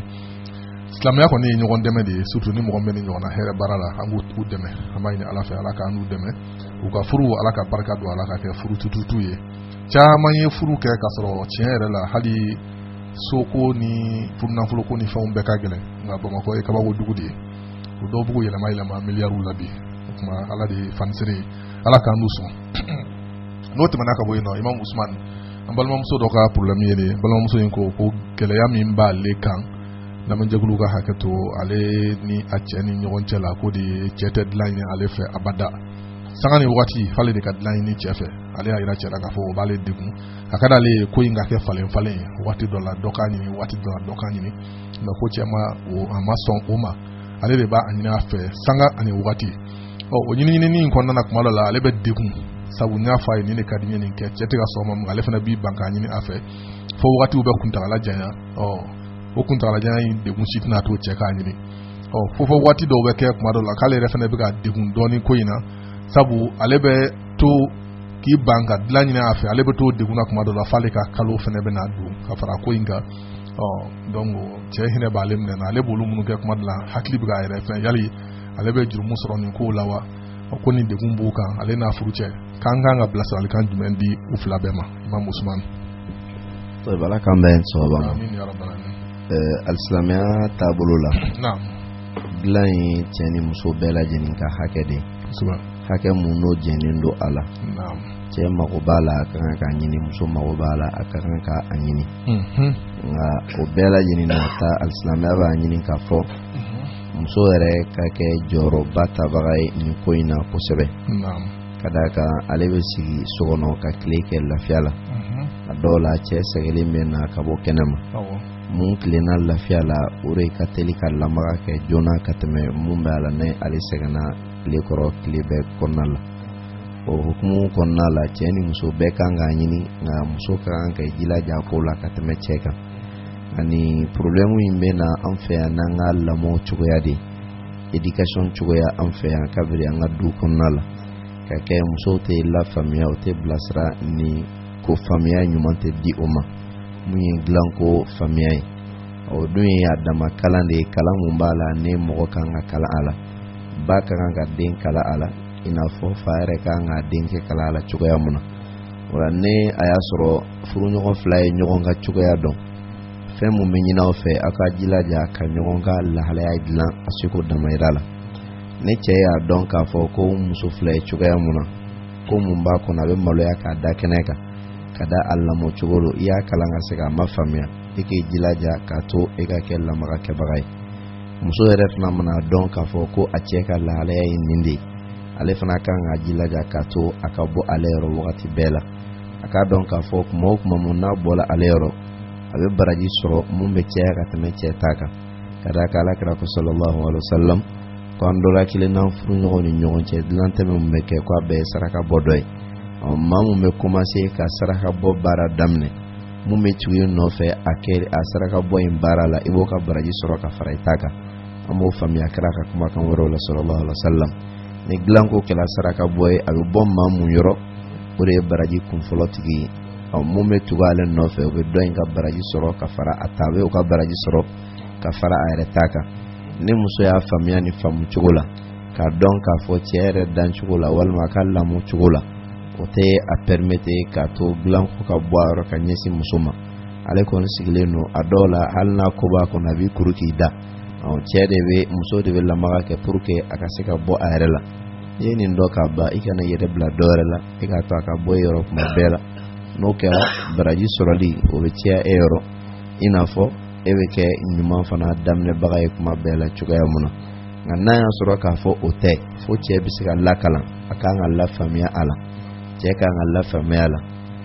silamɛya kɔni ye ɲɔgɔn dɛmɛ de ye surtout ni mɔgɔ min bɛ ni ɲɔgɔnna hɛrɛ baara la an b'u dɛmɛ an b'a ɲini ala fɛ ala k'an n'u dɛmɛ u ka furu ala ka barika don ala ka kɛ furu tututu ye caman ye furu kɛ k'a sɔrɔ tiɲɛ yɛrɛ la hali soko ni furunafolo ko ni fɛnw bɛɛ ka gɛlɛn nka bamakɔ ye kabako dugu de ye o dɔw b'u yɛlɛma miliyariw la bi o kuma ala de ye fanisere ye ala k'an n'u sɔn n'o tɛmɛna ka bɔ yen nɔ imam usman an balimamuso dɔ ka problème ye de balimamuso in ko gɛlɛya min b'ale kan lamɛnjɛkulu ka hakɛ to ale ni a cɛ ni ɲɔgɔn cɛ la ko de cɛ tɛ dilan ɲini ale fɛ abada sanga ni wagati f'ale de ka dilan ɲini cɛ fɛ ale y'a yira cɛ la k'a fɔ o b'ale degun a ka d'ale ye ko in ka kɛ falen waati dɔ la dɔ k'a ɲini waati dɔ la dɔ k'a ɲini nka ko cɛ a ma sɔn o ma ale de b'a ɲini a fɛ sanga ani wagati o ɲiniɲinini in kɔnɔna na kuma dɔ la ale bɛ degun sabu n y'a fɔ a ye nin de ka di n ye nin kɛ cɛ tɛ ka sɔn ma ale fana b'i ban k'a ɲini a fɛ fo wagatiw bɛ kuntagala janya o kuntagala janya in degun si tɛna to cɛ k'a ɲini fo waati dɔw bɛ kɛ kuma dɔ la k'ale yɛrɛ fana bɛ ka degun dɔɔni ko in na sabu ale bɛ to k'i ban ka dilan ɲini a fɛ ale bɛ to degun na kuma dɔ la f'ale ka kalo fana bɛ na don ka fara ko in kan donc cɛ hinɛ b'ale minɛ na ale b'olu minnu kɛ kuma dɔ la hakili bɛ k'a yɛrɛ fɛn yali ale bɛ jurumu sɔrɔ nin kow la wa ko nin degun b'u kan ale n'a furu cɛ k'an kan ka bilasiralikan jumɛn di u fila bɛɛ ma imam usman ala k'an bɛn sababa ma alisilamɛya taabolo la dilan ye cɛ ni muso bɛɛ lajɛlen ka hakɛ de hakɛ mun n'o jɛnnen don a la cɛ mago b'a la a ka kan k'a ɲini muso mago b'a la a ka kan k'a ɲini nka o bɛɛ lajɛlen na ta alisilamɛya b'a ɲini k'a fɔ muso yɛrɛ ka kɛ jɔyɔrɔba tabaga ye nin ko in na kosɛbɛ ka d'a kan ale bɛ sigi so kɔnɔ ka tile kɛ lafiya la a dɔw la cɛ sɛgɛlen bɛ na ka bɔ kɛnɛma mun tilenna lafiya la o de ka teli ka lamaga kɛ joona ka tɛmɛ mun bɛ a la ne ale sɛgɛnna tile kɔrɔ tile bɛɛ kɔnɔna la o hukumu kɔnɔna la cɛ ni muso bɛɛ kan k'a ɲini nka muso ka kan ka jilaja ko la ka tɛmɛ cɛ kan ani problème in bɛ na an fɛ yan n'an ka lamɔ cogoya de éducation cogoya an fɛ yan kabiri an ka du kɔnɔna la ka kɛ musow tɛ lafaamuya o tɛ bilasira ni ko faamuya ɲuman tɛ di o ma mun ye dilan ko faamuya ye o dun ye a dama kalan de ye kalan mun b'a la ne mɔgɔ kan ka kalan a la ba ka kan ka den kalan a la i n'a fɔ fa yɛrɛ kan ka den kɛ kalan a la cogoya mun na o la ne a y'a sɔrɔ furuɲɔgɔn fila ye ɲɔgɔn ka cogoya dɔn fɛn mun bɛ ɲini aw fɛ aw ka jilaja ka ɲɔgɔn ka lahalaya dilan a seko damayira la ne cɛ y'a dɔn k'a fɔ ko muso fila ye cogoya mun na ko mun b'a kɔnɔ a bɛ maloya k'a da kɛnɛ kan ka da a lamɔ cogo lo i y'a kalan ka se k'a ma faamuya i k'i jilaja k'a to i ka kɛ lamaga kɛbaga ye muso yɛrɛ fana mana dɔn k'a fɔ ko a cɛ ka lahalaya ye nin de ye ale fana kan ka jilaja k'a to a ka bɔ ale yɔrɔ wagati bɛɛ la a k'a dɔn k'a fɔ kuma o kuma mun n'a bɔra ale yɔrɔ a bɛ baraji sɔrɔ mun bɛ cɛya ka tɛmɛ cɛ ta kan ka da ka alakira ko sallallahu alaihi wasallam ko an dɔ la kelen n'an furuɲɔgɔn ni ɲɔgɔn cɛ dilantɛmɛ mun bɛ kɛ ko a bɛɛ ye saraka bɔ dɔ ye maa mun bɛ commencer ka saraka bɔ baara daminɛ mun bɛ tugu i nɔfɛ a saraka bɔ in baara la i b'o ka baraji sɔrɔ ka fara i ta kan an b'o faamuya kira ka kumakan wɛrɛw la sallallahu alaihi wasallam ni dilanko kɛla saraka bɔ ye a bɛ bɔ maa mun yɔrɔ o de ye baraji kunfɔlɔ tigi ye mun bɛ tugu ale nɔfɛ o bɛ dɔ in ka baraji sɔrɔ ka fara a ta bɛ o ka baraji sɔrɔ ka fara a yɛrɛ ta kan ni muso y'a faamuya ni faamu cogo la k'a dɔn k'a fɔ cɛ yɛrɛ dan cogo la walima a ka lamɔ cogo la o tɛ a permettre k'a to dilan ko ka bɔ a yɔrɔ ka ɲɛsin muso ma ale kɔni sigilen don a dɔw la hali n'a ko b'a kɔnɔ a b'i kuru k'i da cɛ de bɛ muso de bɛ lamaga kɛ pour que a ka se ka bɔ a yɛrɛ la n'i ye nin dɔ k'a ban i kana yɛrɛ bila dɔ wɛrɛ la i k'a to a ka bɔ i yɔrɔ kuma bɛɛ la n'o kɛra baraji sɔrɔli o bɛ ciya e yɔrɔ i n'a fɔ e bɛ kɛ ɲuman fana daminɛbaga ye kuma bɛɛ la cogoya mun na nka n'a y'a sɔrɔ k'a fɔ o tɛ fo cɛ bɛ se ka lakalan a kan ka lafaamuya a la cɛ kan ka lafaamuya a la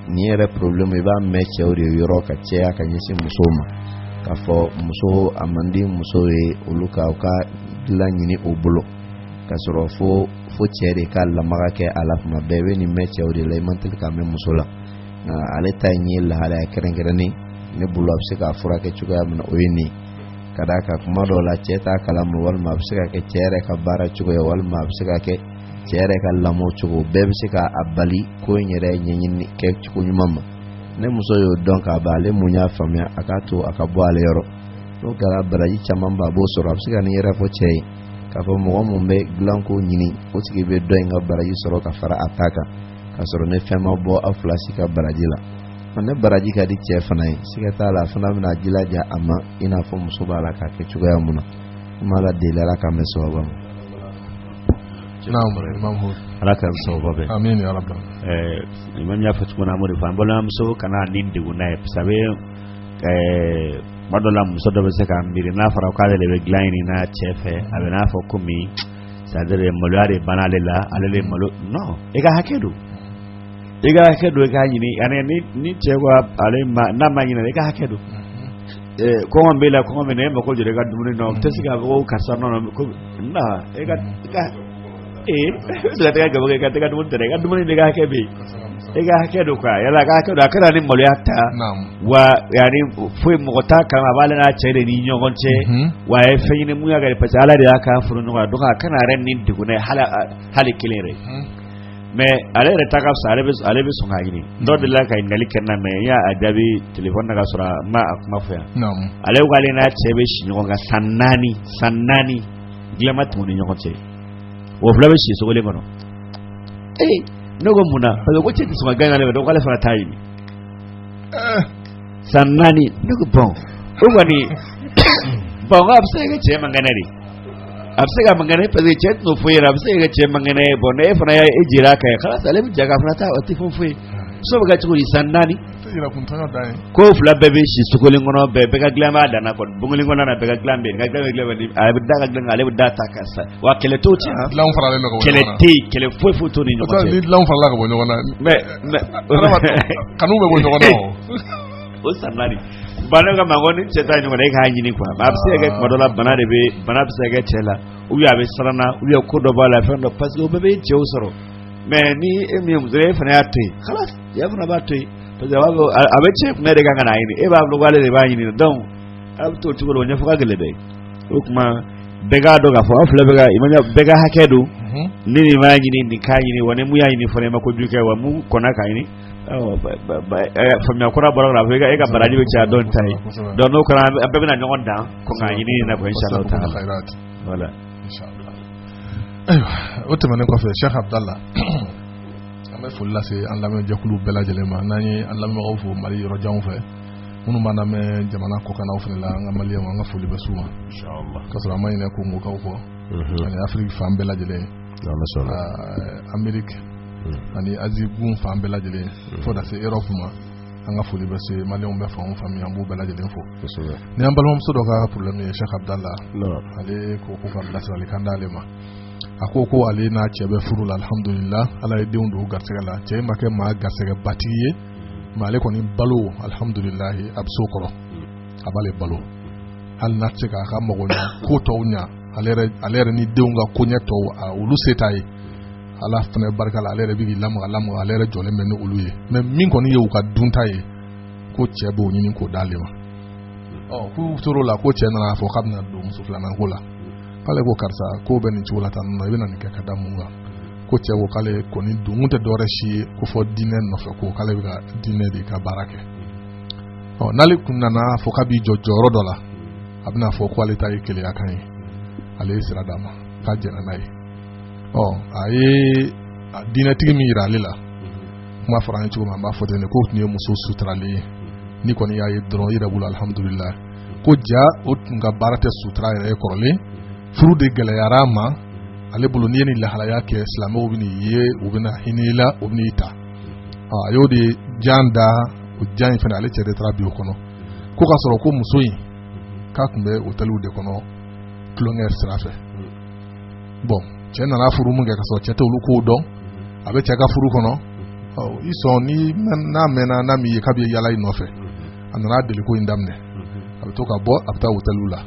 nin yɛrɛ problème i b'a mɛn cɛw de yɔrɔ ka cɛya ka ɲɛsin musow ma k'a fɔ muso a man di muso ye olu ka u ka dilan ɲini o bolo k'a sɔrɔ fo cɛ de ka lamaga kɛ a la kuma bɛɛ i bɛ nin mɛn cɛw de la i man teli k'a mɛn muso la ale ta in ye lahalaya kɛrɛnkɛrɛnnen ne bolo a bɛ se k'a furakɛ cogoya min na o ye nin ka d'a kan kuma dɔw la cɛ t'a kalama walima a bɛ se ka kɛ cɛ yɛrɛ ka baara cogoya walima a bɛ se ka kɛ cɛ yɛrɛ ka lamɔ cogo bɛɛ bɛ se k'a bali ko in yɛrɛ ɲɛɲini kɛ cogo ɲuman ma ne muso y'o dɔn k'a ban ale mun y'a faamuya a k'a to a ka bɔ ale yɔrɔ n'o kɛra baraji caman ba a b'o sɔrɔ a bɛ se ka nin yɛrɛ fɔ cɛ ye k'a fɔ mɔgɔ mun bɛ dilanko ɲini o tigi bɛ dɔ in ka baraji sɔrɔ ka fara a ta kan k'a sɔrɔ ne fɛn ma bɔ aw fila si ka baraji la ne baraji ka di cɛ fana ye siga t'a la a fana bɛna jilaja a ma i n'a fɔ muso b'a la k'a kɛ cogoya mun na kuma la deli ala k'an bɛ sababa ma ala ka sababa bɛ amin ya rabbi imam y'a fɔ cogo min na an b'o de fɔ an balimamuso kana ni degun n'a ye sabu kuma dɔ la muso dɔ bɛ se k'a miiri n'a fɔra k'ale de bɛ dilan ɲini n'a cɛ fɛ a bɛ n'a fɔ komi c'est-à-dire maloya de banna ale la ale de malo non i ka hakɛ don i ka hakɛ don i k'a ɲini ani ni cɛ ko ale ma n'a ma ɲinɛ i ka hakɛ don kɔngɔ b'e la kɔngɔ bɛ na e mako jɔ i ka dumuni na o tɛ se k'a fɔ ko karisa nɔnɔ ko na i ka tɛ ka gabaga i ka tɛ ka dumuni tɛrɛ i ka dumuni de ka hakɛ bɛ yen i ka hakɛ don quoi yala ka hakɛ don a kɛra ni maloya ta wa yani foyi mɔgɔ t'a kan a b'ale n'a cɛ de ni ɲɔgɔn cɛ wa a ye fɛn ɲini mun y'a kɛ parce que ala de y'a k'a furu ɲɔgɔn donc a kana yɛrɛ ni degun na hali kelen yɛrɛ mais ale yɛrɛ ta ka fisa ale bɛ sɔn k'a ɲini dɔ de la ka ɲininkali kɛ n na mais n y'a jaabi téléphone na ka sɔrɔ n ma a kuma fɔ yan ale ko ale n'a cɛ bɛ si ɲɔgɔn kan san naani diɲɛ ma tɛmɛ u ni ɲɔgɔn cɛ o fila bɛ si sogolen kɔnɔ ne ko mun na parce que ko cɛ tɛ sɔn ka gagner ale fɛ donc ale fana t'a ɲini san naani ne ko bon o kɔni bon a bɛ se ka kɛ cɛ man kɛnɛ de a bɛ se ka man kɛnɛ parce que cɛ t'o foyi yɛrɛ a bɛ se ka kɛ cɛ man kɛnɛ bon ne fana ye jira a kan kala ale bɛ ja ka fana taa o tɛ foyi so bɛ kɛ cogo di san 4 ko 2 bɛɛ bɛ si sogolen kɔnɔ bɛɛ ka dilan b'a danna kɔni bongolin kɔnɔ na bɛɛ ka dilan bɛ a bɛ da ka dilan ale bɛ da ta ka sa wa kɛlɛ t'o cɛ kɛlɛ tɛ kɛlɛ foyi t'o ni ɲɔgɔn cɛ ni dilan farala ka bɔ ɲɔgɔn na kanu bɛ bɔ ɲɔgɔn na o san 4 bana ka mango ni cɛ ta ɲɔgɔn na e k'a ɲini quoi a bɛ se ka kɛ kuma dɔ la bana bɛ se ka kɛ cɛ la ou bien a bɛ sarana ou bien ko dɔ b'a la fɛn dɔ parce que o bɛɛ bɛ cɛw sɔrɔ mais ni e min ye muso ye e fana y'a to yen khalas cɛ fana b'a to yen parce que a bɛ cɛ kun de kan ka n'a ɲini e b'a fɔ ko ale de b'a ɲini donc a bɛ t'o cogo la o ɲɛfɔ ka gɛlɛn dɛ o kuma bɛɛ k'a dɔn k'a fɔ an filɛ bɛɛ ka hakɛ don ni nin b'a ɲini nin k'a ɲini wa ni mun y'a ɲini fana e ma kojugu kɛ wa mun kɔnna k'a ɲini faamuya kura bɔra la e ka baraji bɛ caya dɔn ta ye donc n'o kɛra an bɛɛ bɛna ɲɔgɔn dan ko k'a ɲini nin na ko inshallah taala voilà ayiwa o tɛmɛnen kɔfɛ Cheikh Abdallah an bɛ foli lase an lamɛnjɛkulu bɛɛ lajɛlen ma n'an ye an lamɛnbagaw fo Mali yɔrɔjanw fɛ minnu b'an lamɛn jamana kɔkannaw fana la an ka maliyɛnw an ka foli bɛ s'u ma inshallah ka sɔrɔ an ma ɲinɛ Kongokaw kɔ ani Afiriki fan bɛɛ lajɛlen Amérique ani Asie gun fan bɛɛ lajɛlen fo ka se Europe ma an ka foli bɛ se maliyɛnw bɛɛ fan o fan min an b'u bɛɛ lajɛlen fo ni an balimamuso dɔ ka problème ye Cheikh Abdallah ale ko ka bilasiralikan d'ale ma a ko ale n'a cɛ bɛ furu la alhamdulillah ala ye denw don garisɛgɛ la cɛ ma kɛ maa garisɛgɛ batigi ye mais ale kɔni balo alhamdulillah a bɛ so kɔrɔ a b'ale balo hali n'a tɛ se k'a ka mago ɲa ko tɔw ɲa ale yɛrɛ ni denw ka koɲɛ tɔw olu se t'a ye ala fana barika la ale yɛrɛ bɛ k'i lamaga ale yɛrɛ jɔlen bɛ ni olu ye mais min kɔni ye u ka dunta ye ko cɛ b'o ɲini k'o d'ale ma k'u tor'o la ko cɛ nana fɔ k'a bɛna don muso filanan ko la k'ale ko karisa ko bɛ nin cogo la tan nɔ i bɛna nin kɛ ka da mun kan ko cɛ ko k'ale kɔni don tɛ dɔwɛrɛ si ye ko fɔ diinɛ nɔfɛ ko k'ale bɛ ka diinɛ de ka baara kɛ n'ale kun nana fɔ k'a b'i jɔ jɔyɔrɔ dɔ la a bɛna fɔ ko ale ta ye keleya kan ye ale ye sira d'a ma k'a jɛnna n'a ye a ye diinɛtigi min yira ale la kuma fɔra an ye cogo min an b'a fɔ ten de ko tun ye muso suturalen ye ni kɔni y'a ye dɔrɔn i yɛrɛ bolo alhamdulillah ko ja o tun ka baara tɛ sutura yɛrɛ ye kɔrɔlen furu de gɛlɛyara ma ale bolo n'i ye ni lahalaya kɛ silamɛw bɛ n'i ye u bɛna hinɛ i la u bɛn'i ta a y'o de jan da o jan in fana ale cɛ de taara bi o kɔnɔ ko k'a sɔrɔ ko muso in k'a tun bɛ hôteliw de kɔnɔ tulonkɛ sira fɛ bon cɛ nana furu mun kɛ ka sɔrɔ cɛ tɛ olu kow dɔn a bɛ cɛ ka furu kɔnɔ i sɔn n'a mɛnna n'a m'i ye k'a bɛ yala i nɔfɛ a nana deli ko in daminɛ a bɛ to ka bɔ a bɛ taa hôteliw la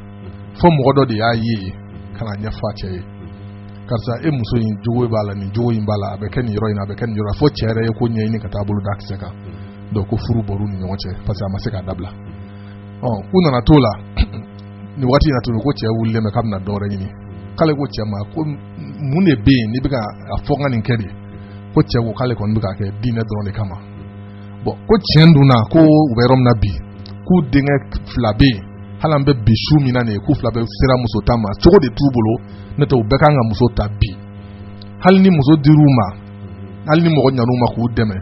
fo mɔgɔ dɔ de y'a ye ka na ɲɛfɔ a cɛ ye karisa e muso in jogo b'a la nin jogo in b'a la a bɛ kɛ nin yɔrɔ in na a bɛ kɛ nin yɔrɔ fo cɛ yɛrɛ ye ko ɲɛɲini ka taa bolo da kisɛ kan donc ko furu bɔr'u ni ɲɔgɔn cɛ parce que a ma se k'a dabila k'u nana t'o la nin waati in na tuguni ko cɛ wulilen bɛ k'a bɛna dɔwɛrɛ ɲini k'ale ko cɛ ma ko mun de bɛ yen n'i bɛ ka a fɔ n ka nin kɛ de ko cɛ ko k'ale kɔni bɛ k'a kɛ diinɛ dɔrɔn de kama bon ko tiɲɛ dun na ko u bɛ yɔrɔ min na bi k'u denkɛ 2 bɛ yen hali an bɛ bi su min na nin ye k'u 2 bɛ sera muso ta ma cogo de t'u bolo n'o tɛ u bɛɛ kan ka muso ta bi hali ni muso dir'u ma hali ni mɔgɔ ɲan'u ma k'u dɛmɛ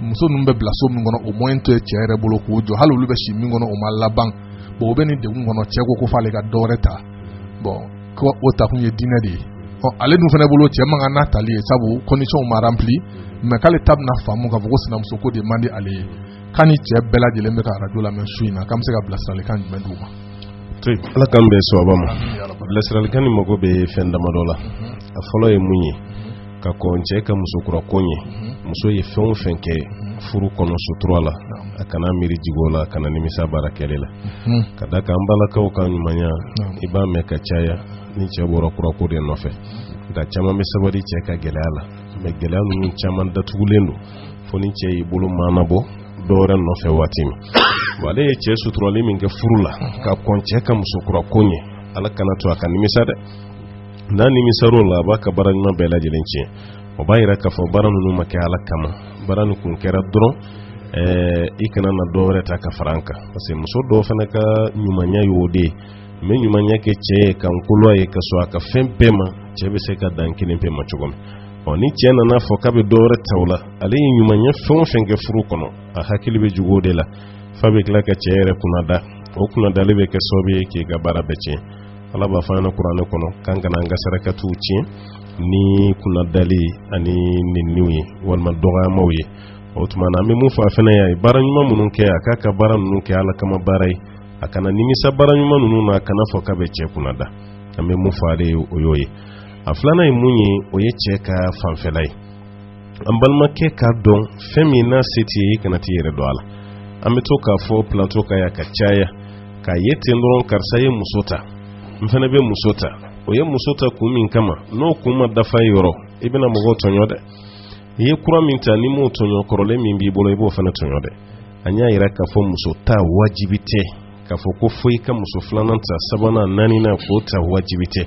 muso ninnu bɛ bila so min kɔnɔ o moyen tɛ cɛ yɛrɛ bolo k'u jɔ hali olu bɛ si min kɔnɔ o ma laban bon o bɛ nin degun kɔnɔ cɛ ko f'ale ka dɔwɛrɛ ta bon ko o ta kun ye diinɛ de ye ale dun fana bolo cɛ man kan n'a tali ye sabu condition ma rempli mais k'ale ta bɛna faamu k'a fɔ ko sinamuso ko de man di ale ye k'a ni cɛ bɛɛ lajɛlen bɛ ka radio lamɛn su in na k'an bɛ se ka bilasiralikan jumɛn d'u ma ala k'an bɛn sababa ma bilasiralikan ni mago bɛ fɛn damadɔ la a fɔlɔ ye mun ye ka kɔn cɛ ka musokura ko ye muso ye fɛn o fɛn kɛ furu kɔnɔ sutura la a kana miiri jigo la a kana nimisa baara kɛlɛ la ka da kan an balakaw ka ɲumanya i b'a mɛn ka caya ni cɛ bɔra kurako de nɔfɛ nka caman bɛ sabali cɛ ka gɛlɛya la mais gɛlɛya ninnu caman datugulen don fo ni cɛ y'i bolo maanabɔ dɔwɛrɛ nɔfɛ waati min bon ale ye cɛ suturali min kɛ furu la ka kɔn cɛ ka musokura ko ɲɛ ala kana to a ka nimisa dɛ n'a nimisar'o la a b'a ka baara ɲuman bɛɛ lajɛlen tiɲɛ o b'a yira k'a fɔ baara ninnu ma kɛ ala kama baara nin kun kɛra dɔrɔn i kana na dɔwɛrɛ ta ka fara an kan parce que muso dɔw fana ka ɲumanya y'o de ye n bɛ ɲumanya kɛ cɛ ye ka nkolo ye ka sɔrɔ a ka fɛn bɛɛ ma cɛ bɛ se ka dan kelen pe ma cogo min ni cɛ nana fɔ k'a bɛ dɔwɛrɛ ta o la ale ye ɲumanya fɛn o fɛn kɛ furu kɔnɔ a hakili bɛ jugu o de la fa bɛ tila ka cɛ yɛrɛ kunnada o kunnadali bɛ kɛ sababu ye k'i ka baara bɛɛ tiɲɛ ala b'a fɔ an ɲɛna kuranɛ kɔnɔ k'an kana an ka sarakatiw tiɲɛ ni kunnadali ani nenniw ye walima dɔgɔyamaw ye o tuma na an bɛ mun fɔ a fana y'a ye baara ɲuman minnu kɛ a k'a ka baara ninnu kɛ ala kama baara ye a kana nimisa baara ɲuman ninnu na a kana fɔ k'a bɛ cɛ kunna da an bɛ mun fɔ ale ye o y'o ye a filanan ye mun ye o ye cɛ ka fanfɛla ye an balimakɛ k'a dɔn fɛn min n'a se t'i ye i kana t'i yɛrɛ dɔn a la an bɛ to k'a fɔ plateau kan ya ka caya k'a ye ten dɔrɔn karisa ye muso ta n fana bɛ muso ta o ye muso ta kun min kama n'o kun ma dafa yɔrɔ i bɛna mɔgɔw tɔɲɔ dɛ i ye kura min ta ni m'o tɔɲɔ kɔrɔlen min b'i bolo i b'o fana tɔɲɔ dɛ an y'a yira k'a fɔ muso ta wajibi tɛ k'a fɔ ko fo i ka muso filanan ta sabanan naaninan k'o ta wajibi tɛ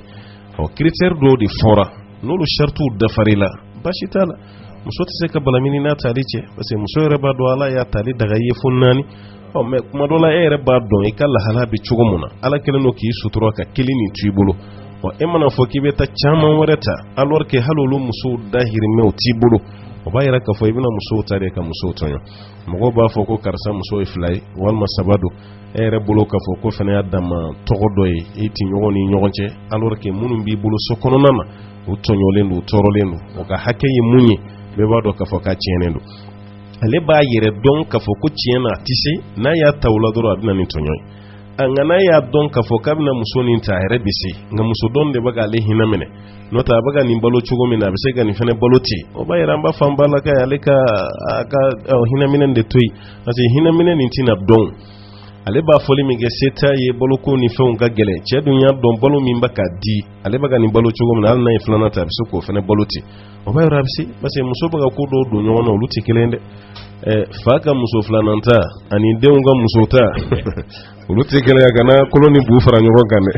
critère dɔw de fɔra n'olu chartiw dafar'i la baasi t'a la muso tɛ se ka balamini n'a tali cɛ parce que muso yɛrɛ b'a dɔn ala y'a tali daga i ye fo 4 mais kuma dɔ la e yɛrɛ b'a dɔn i ka lahala bɛ cogo mun na ala kɛlen don k'i sutura ka kelen nin to i bolo e mana fɔ k'i bɛ taa caman wɛrɛ ta alors que hali olu musow dahirimɛw t'i bolo o b'a yira k'a fɔ i bɛna musow ta de ka musow tɔɲɔ mɔgɔw b'a fɔ ko karisa muso ye 2 ye walima 3 don e yɛrɛ bolo k'a fɔ ko fana y'a dama tɔgɔ dɔ ye i ti ɲɔgɔn ni ɲɔgɔn cɛ alors que minnu b'i bolo so kɔnɔna na u tɔɲɔlen don u tɔɔrɔlen don o ka hakɛ ye mun ye bɛɛ b'a dɔn k'a fɔ k'a tiɲɛnen don ale b'a yɛrɛ dɔn k'a fɔ ko tiɲɛ na a tɛ se n'a y'a ta o la dɔrɔn a bɛna nin tɔɲɔ ye nka n'a y'a dɔn k'a fɔ k'a bɛna muso nin ta a yɛrɛ bɛ se nka muso dɔn de bɛ k'ale hinɛ minɛ n'o tɛ a bɛ ka nin balo cogo min na a bɛ se ka nin fana balo ten o b'a yira an b'a fɔ an balaka ye ale ka hinɛ minɛ de to yen parce que hinɛ minɛ nin tɛna dɔn ale b'a fɔli min kɛ se t'a ye baloko ni fɛnw ka gɛlɛn cɛ dun y'a dɔn balo min bɛ ka di ale bɛ ka nin balo cogo min na hali n'a ye filanan ta a bɛ se k'o fana balo ten o b'a yira a bɛ se parce que muso bɛ ka ko dɔw don ɲɔgɔn na olu tɛ kelen dɛ fa ka muso filanan ta ani denw ka muso ta olu tɛ kelen ka na kolo ni bu fara ɲɔgɔn kan dɛ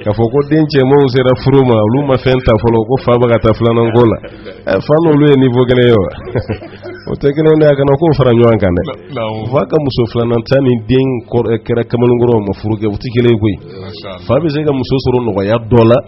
k'a fɔ ko den cɛmanw sera furu ma olu ma fɛn ta fɔlɔ ko fa bɛ ka taa filanan ko la fa n'olu ye niveau kelen ye wa o tɛ kelen dɛ a kana k'o fara ɲɔgɔn kan dɛ fa ka muso filanan ta ni den kɛra kamalenkɔrɔ ma furu kɛ o tɛ kelen koyi fa bɛ se ka muso sɔrɔ nɔgɔya dɔ la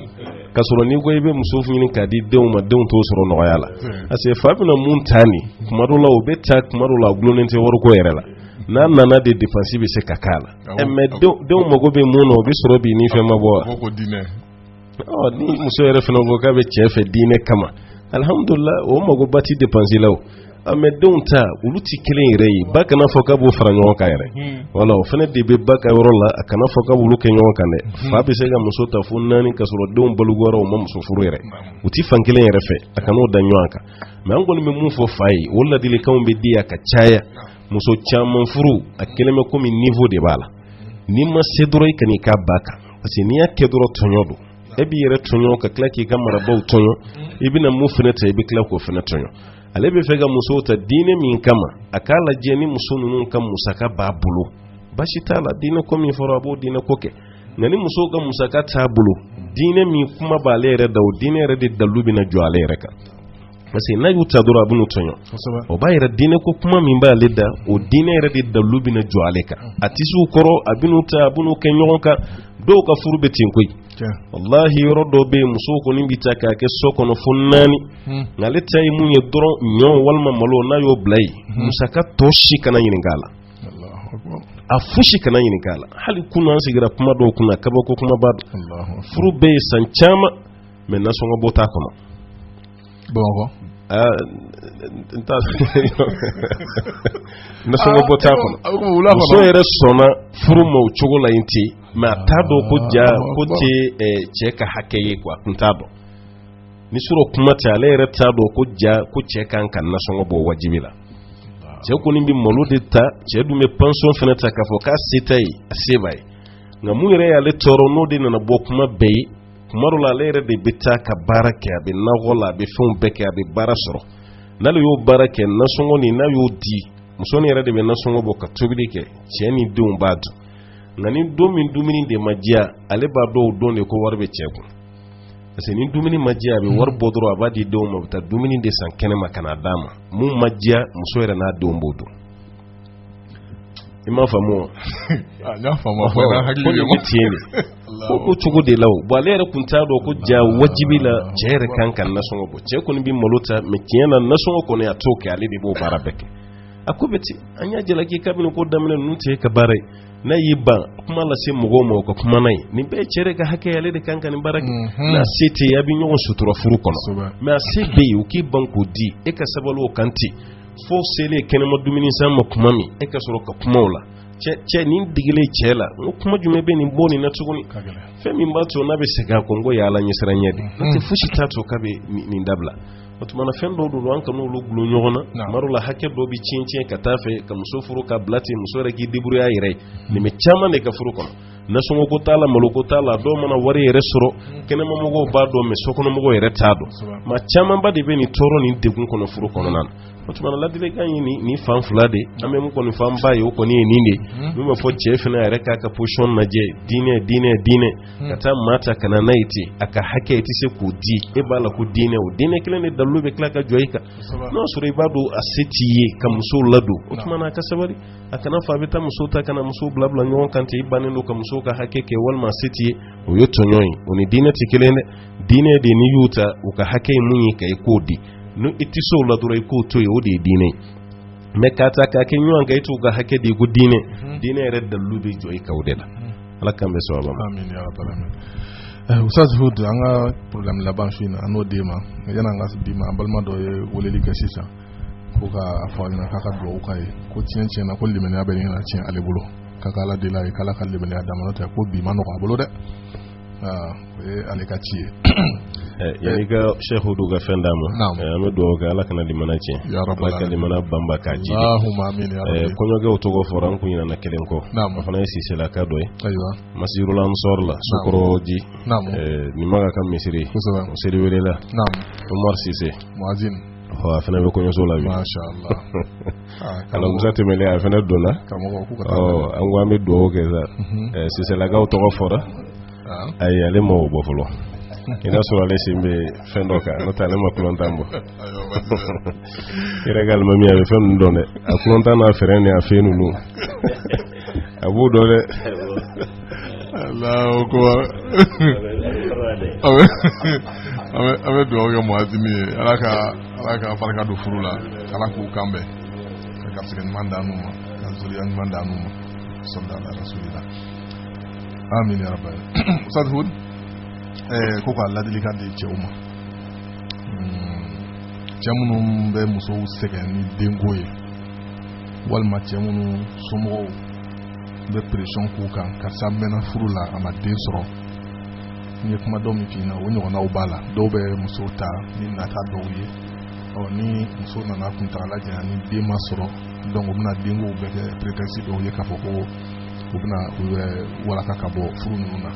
ka sɔrɔ n'i ko i bɛ muso ɲini k'a di denw ma denw t'o sɔrɔ nɔgɔya la parce que fa bɛna mun ta nin kuma dɔw la o bɛ ta kuma dɔw la a gulonnen tɛ wariko yɛrɛ la n'a nana de dépense bɛ se ka k'a la mais denw mago bɛ mun na o bɛ sɔrɔ bi ni fɛn ma bɔ wa ni muso yɛrɛ fana ko k'a bɛ cɛ fɛ diinɛ kama alhamdulillah o mago ba ti dépense la o mais denw ta olu ti kelen yɛrɛ ye ba kana fɔ k'a b'o fara ɲɔgɔn kan yɛrɛ wala o fana de bɛ ba ka yɔrɔ la a kana fɔ k'a b'olu kɛ ɲɔgɔn kan dɛ fa bɛ se ka muso ta fo 4 ka sɔrɔ denw baluguyara o ma muso furu yɛrɛ u ti fan kelen yɛrɛ fɛ a kan'o da ɲɔgɔn kan mais an kɔni bɛ mun fɔ fa ye o ladilikanw bɛ di a ka caya muso caman furu a kelen bɛ komi niveau de b'a la n'i ma se dɔrɔn i ka n'i ka ba kan parce que n'i y'a kɛ dɔrɔn tɔɲɔ don e b'i yɛrɛ tɔɲɔ ka tila k'i ka marabaw tɔɲɔ i bɛna mun fana ta i bɛ tila k'o fana tɔɲɔ ale bɛ fɛ ka musow ta diinɛ min kama a k'a lajɛ ni muso ninnu ka musaka b'a bolo baasi t'a la diinɛ ko min fɔra a b'o diinɛ ko kɛ nka ni musow ka musaka t'a bolo diinɛ min kuma b'ale yɛrɛ da o diinɛ yɛrɛ de dalu bɛna jɔ ale yɛrɛ kan parce que n'a y'u ta dɔrɔn a bɛ n'u tɔɲɔ o b'a yɛrɛ diinɛ ko kuma min b'ale da o diinɛ yɛrɛ de dalu bɛna jɔ ale kan a tɛ s'u kɔrɔ a bɛ n'u ta a bɛ n'u kɛ ɲɔgɔn kan dɔw ka furu bɛ ten koyi wallahi yɔrɔ dɔ bɛ yen musow kɔni bɛ ta k'a kɛ so kɔnɔ fo 4 nka ale ta ye mun ye dɔrɔn ɲɔ walima malo n'a y'o bila yen musaka tɔ si kana ɲininka a la a fosi kana ɲininka a la hali kunun an sigira kuma dɔw kunna kabako kuma b'a dɔn furu bɛ yen san caman mais nasɔngɔ bɔ t'a kɔnɔ Bamakɔ nasɔngɔ bɔ t'a kɔnɔ muso yɛrɛ sɔnna furu ma o cogo la yen ten mais a t'a dɔn ko ja ko tɛ cɛ ka hakɛ ye quoi a kun t'a dɔn ni sɔrɔ kuma tɛ ale yɛrɛ t'a dɔn ko ja ko cɛ kan ka nasɔngɔ bɔ wajibi la cɛ kɔni bɛ malo de ta cɛ dun bɛ pension fana ta k'a fɔ k'a se t'a ye a se b'a ye nka mun yɛrɛ y'ale tɔɔrɔ n'o de nana bɔ kuma bɛɛ ye kuma dɔw la ale yɛrɛ de bɛ taa ka baara kɛ a bɛ nakɔ la a bɛ fɛnw bɛɛ kɛ a bɛ baara sɔrɔ n'ale y'o baara kɛ nasɔngɔ nin n'a y'o di muso nin yɛrɛ de bɛ nasɔngɔ bɔ ka tobili kɛ cɛ ni denw b'a dun nka ni don min dumuni de ma diya ale b'a dɔn o don de ko wari bɛ cɛ kun parce que ni dumuni ma diya a bɛ wari bɔ dɔrɔn a b'a di denw ma a bɛ taa dumuni de san kɛnɛ ma ka na d'a ma mun ma diya muso yɛrɛ n'a denw b'o dun i m'a faamu wa n y'a faamu fo n'a hakili bɛ tiɲɛ de ko cogo de la o bon ale yɛrɛ kun t'a dɔn ko ja wajibi la cɛ yɛrɛ kan ka nasɔngɔ bɔ cɛ kɔni bɛ malo ta mais tiɲɛ na nasɔngɔ kɔni a t'o kɛ ale de b'o baara bɛɛ kɛ a ko bɛ ten an y'a jalaki kabini ko daminɛ ninnu tɛ ka baara ye n'a y'i ban kuma lase mɔgɔw ma o ka kuma n'a ye nin bɛɛ ye cɛ yɛrɛ ka hakɛ ale de kan ka nin baara kɛ n'a se tɛ a bɛ ɲɔgɔn sutura furu kɔnɔ mais a se bɛ yen o k'i ban k'o di e ka sabali o kan ten fo sele kenema dumuni sama kuma mi e ka soro ka kuma wala cɛ nin digile cɛ la n kuma jumɛn bɛ nin bɔ nin na tuguni fɛn min b'a to n'a bɛ segin a kɔ n ko y'ala ɲɛsiran ɲɛ de n'o tɛ fosi t'a to k'a bɛ nin dabila o tuma na fɛn dɔw don an kan'olu gulon ɲɔgɔn na tuma dɔw la hakɛ dɔw bɛ tiɲɛ ka taa fɛ ka muso furu ka bila ten muso yɛrɛ k'i débrouiller a yɛrɛ ye nin bɛ caman de ka furu kɔnɔ nasɔngɔ ko t'a la malo ko t'a la dɔw mana wari yɛrɛ sɔrɔ kɛnɛmamɔgɔw b'a dɔn mais sokɔnɔmɔgɔw yɛrɛ t'a dɔn maa camanba de bɛ nin tɔɔrɔ nin degun kɔnɔ furu kɔnɔna na o tuma na ladilikan ye nin fan fila de an bɛ mun kɔni fan ba ye o kɔni ye nin de min bɛ fɔ cɛ fana yɛrɛ k'a ka position lajɛ diinɛ ka taa maa ta kana n'a ye ten a ka hakɛ i tɛ se k'o di e b'a la ko diinɛ o diinɛ kelen de dalilu bɛ tila ka jɔ i kan n'o sɔrɔ i b'a dɔn a se t'i ye ka musow ladon o tuma na a ka sabali a kana fɔ a bɛ taa muso ta kana muso bila ɲɔgɔn kan ten i bannen don ka muso ka hakɛ kɛ walima a se t'i ye o ye tɔɲɔn ye o ni diinɛ tɛ kelen dɛ diinɛ de n'i y'u ta u ka hakɛ ye mun ye ka i k'o di no iti so la dora ko to yo de dine me kata ka ke nyu anga itu ga hake di go dine yare dallu be joy kawdela ala kambe so ba amin ya rabbal alamin usaz hud anga program la ban fina ano dema yana ngas bima balma do ye woleli ka sisa ko ka afana ka do kai ko cien na ko limene abeni na cien ale bulo kaka ala de la kala kala limene adamano ta ko bima no ko bulo de ale ka ci yani ga shehu duga fendamo ame do ga ala kana limana ci ya rabbal alamin limana bamba ka ji allahumma amin ya rabbi ko nyoga utogo foran ku nyina na kelen ko afana yesi sela ka doy aywa masirul ansor la sukro ji ni maga kam misiri seri welela umar sise muazin ho afana be ko nyoso la bi masha Allah ala musate mele afana dona kamo ko ka angwa me do ke za sise la ga utogo fora ay ale mo bo folo ina so ale simbe fendoka no tale ma kulontambo iregal mami ave fen done a kulontana ferene a fenu nu abu dole Allahu akbar ave do ga muazimi alaka farka do furula alaka ukambe ka sigen mandanu ma zuriyan mandanu ma sallallahu alaihi rasulillah amin ya rabbal ustad hud ko ko Allah dili kan di ceuma cemunu be muso segen ni dengoye wal ma cemunu sumo be pression ku kan ka samena furula ama de soro ni kuma do mi fina woni wona ubala do be muso ta ni na ta do ye o ni muso na na kun ta la jani de ma soro donc muna dengo be pretensi do ye ka foko ubna wala ka bo furu nuna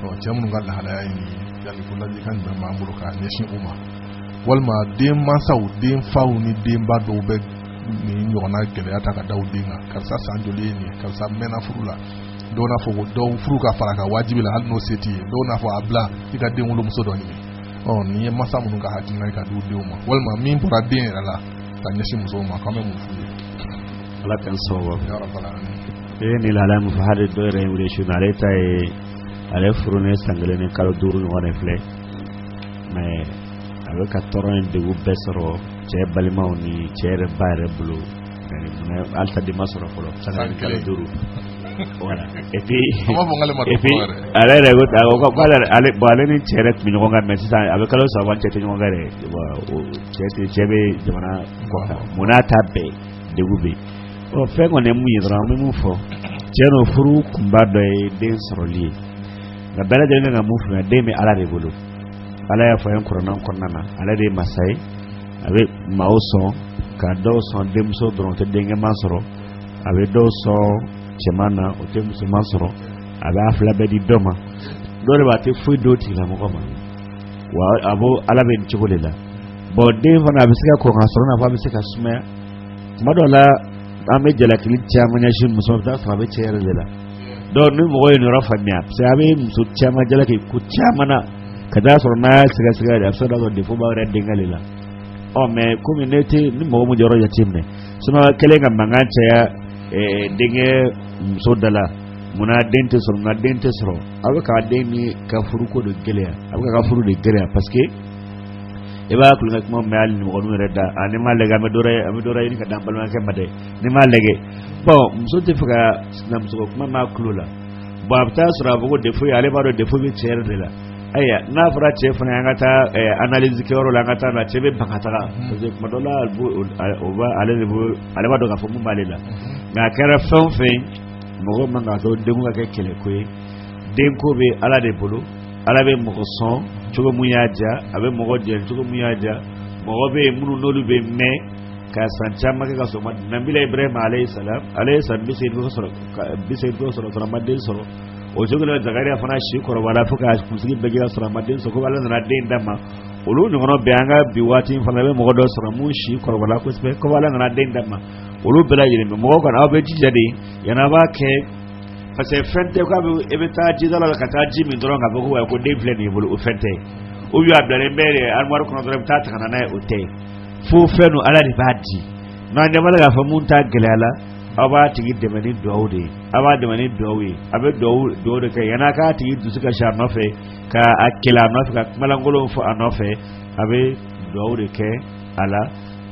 to jamu ngal la hala yi yalla ko laji kan be mamuru ka neshin umma walma dem masaw dem faw ni dem ba do be ni nyona gele ata ka daw dinga kar sa sanjole ni kar sa mena furula do na fo do furu ka faraka wajibi la hal no seti do na fo abla tika dem wulu muso do ni ni masa mun ka hatin na ka do de umma walma min pora den ala ta neshin muso ma kame mun fu ala kan so ya rabbal alamin ni la la mu fahade do re wure shunareta e ale furune sangale ne kala duru no wone fle mais avec 80 de besoro che balima oni chere bare bulu ne alta di masoro folo sangale kala duru voilà et puis ale rego ta ko bala ale bala ni chere mi ngo ngam mais ça avec kala so wante te ngo ngare che chebe jona ko munata be de gube o fe ko ne mu yidra mu fo chero furu kumbado e den soroli na bala de nga mu fu de mi ala de bulu ala ya fa en korona konnana ala de masai avec mauso ka do son dem so dron te denga masoro avec do so chemana o te muso masoro aba afla be di doma do le ba te fu do ti la mo ko ma wa abo ala be chikolela bo de fana bisika ko ngasoro na fa bisika suma madola ame jala kili chama nya shin muso ta sabe chere lela do ni mo yo rafa nya sabe muso chama jala ke ku chama na kada so na siga da so da de fo ba re dingalela o me community ni mo mo joro ya timme suma kele ngam mangancha ya dinge muso dala muna dente so abe ka deni ka furu ko do gelea abe ka furu de gelea parce que eba kulunga kuma mal ni mo no reda ani ma lega me dore ni ka dambal ma ke bade ni ma lege bon muso te fuka na muso kuma ma kulula bo abta sura bo de fu yale baro de fu bi chere de la aya n'a fɔra cɛ fana an ka taa analyse kɛyɔrɔ la an ka taa na cɛ bɛ ban ka taga parce que kuma dɔ la ale b'a dɔn k'a fɔ mun b'ale la nka a kɛra fɛn o fɛn mɔgɔ man ka to denw ka kɛ kɛlɛko ye denko bɛ ala de bolo ala bɛ mɔgɔ sɔn cogo mun y'a diya a bɛ mɔgɔ jɛ cogo mun y'a diya mɔgɔ bɛ yen minnu n'olu bɛ mɛn ka san caman kɛ ka sɔrɔ ma nabila ibrahima alayhi salam ale ye san 80 sɔrɔ ma den sɔrɔ o cogo la Zakariya fana si kɔrɔbala fo ka kunsigi bɛɛ jira sɔrɔ ma den sɔrɔ ko ala nana den d'a ma olu ɲɔgɔnna bɛɛ an ka bi waati in fana bɛ mɔgɔ dɔ sɔrɔ mun si kɔrɔbala kosɛbɛ ko ala nana den d'a ma olu bɛɛ lajɛlen mɛ mɔgɔw kana aw bɛ jija de yan'a b'a kɛ parce que fɛn tɛ k'a bɛ e bɛ taa jida la ka taa ji min dɔrɔn k'a fɔ ko den filɛ nin ye bolo o fɛn tɛ ou bien a bilalen bɛ armoire kɔnɔ dɔrɔn i bɛ taa ta ka na n'a ye o tɛ fo fɛn ninnu ala de b'a di n'an ɲɛbala k'a fɔ mun t'a gɛlɛya la aw b'a tigi dɛmɛ ni duwawu de ye a b'a dɛmɛ ni duwawu ye a bɛ duwawu de kɛ yan'a k'a tigi dusu kasi a nɔfɛ ka a kɛlɛ a nɔfɛ ka kumalankolon fɔ a nɔfɛ a bɛ duwawu de kɛ a la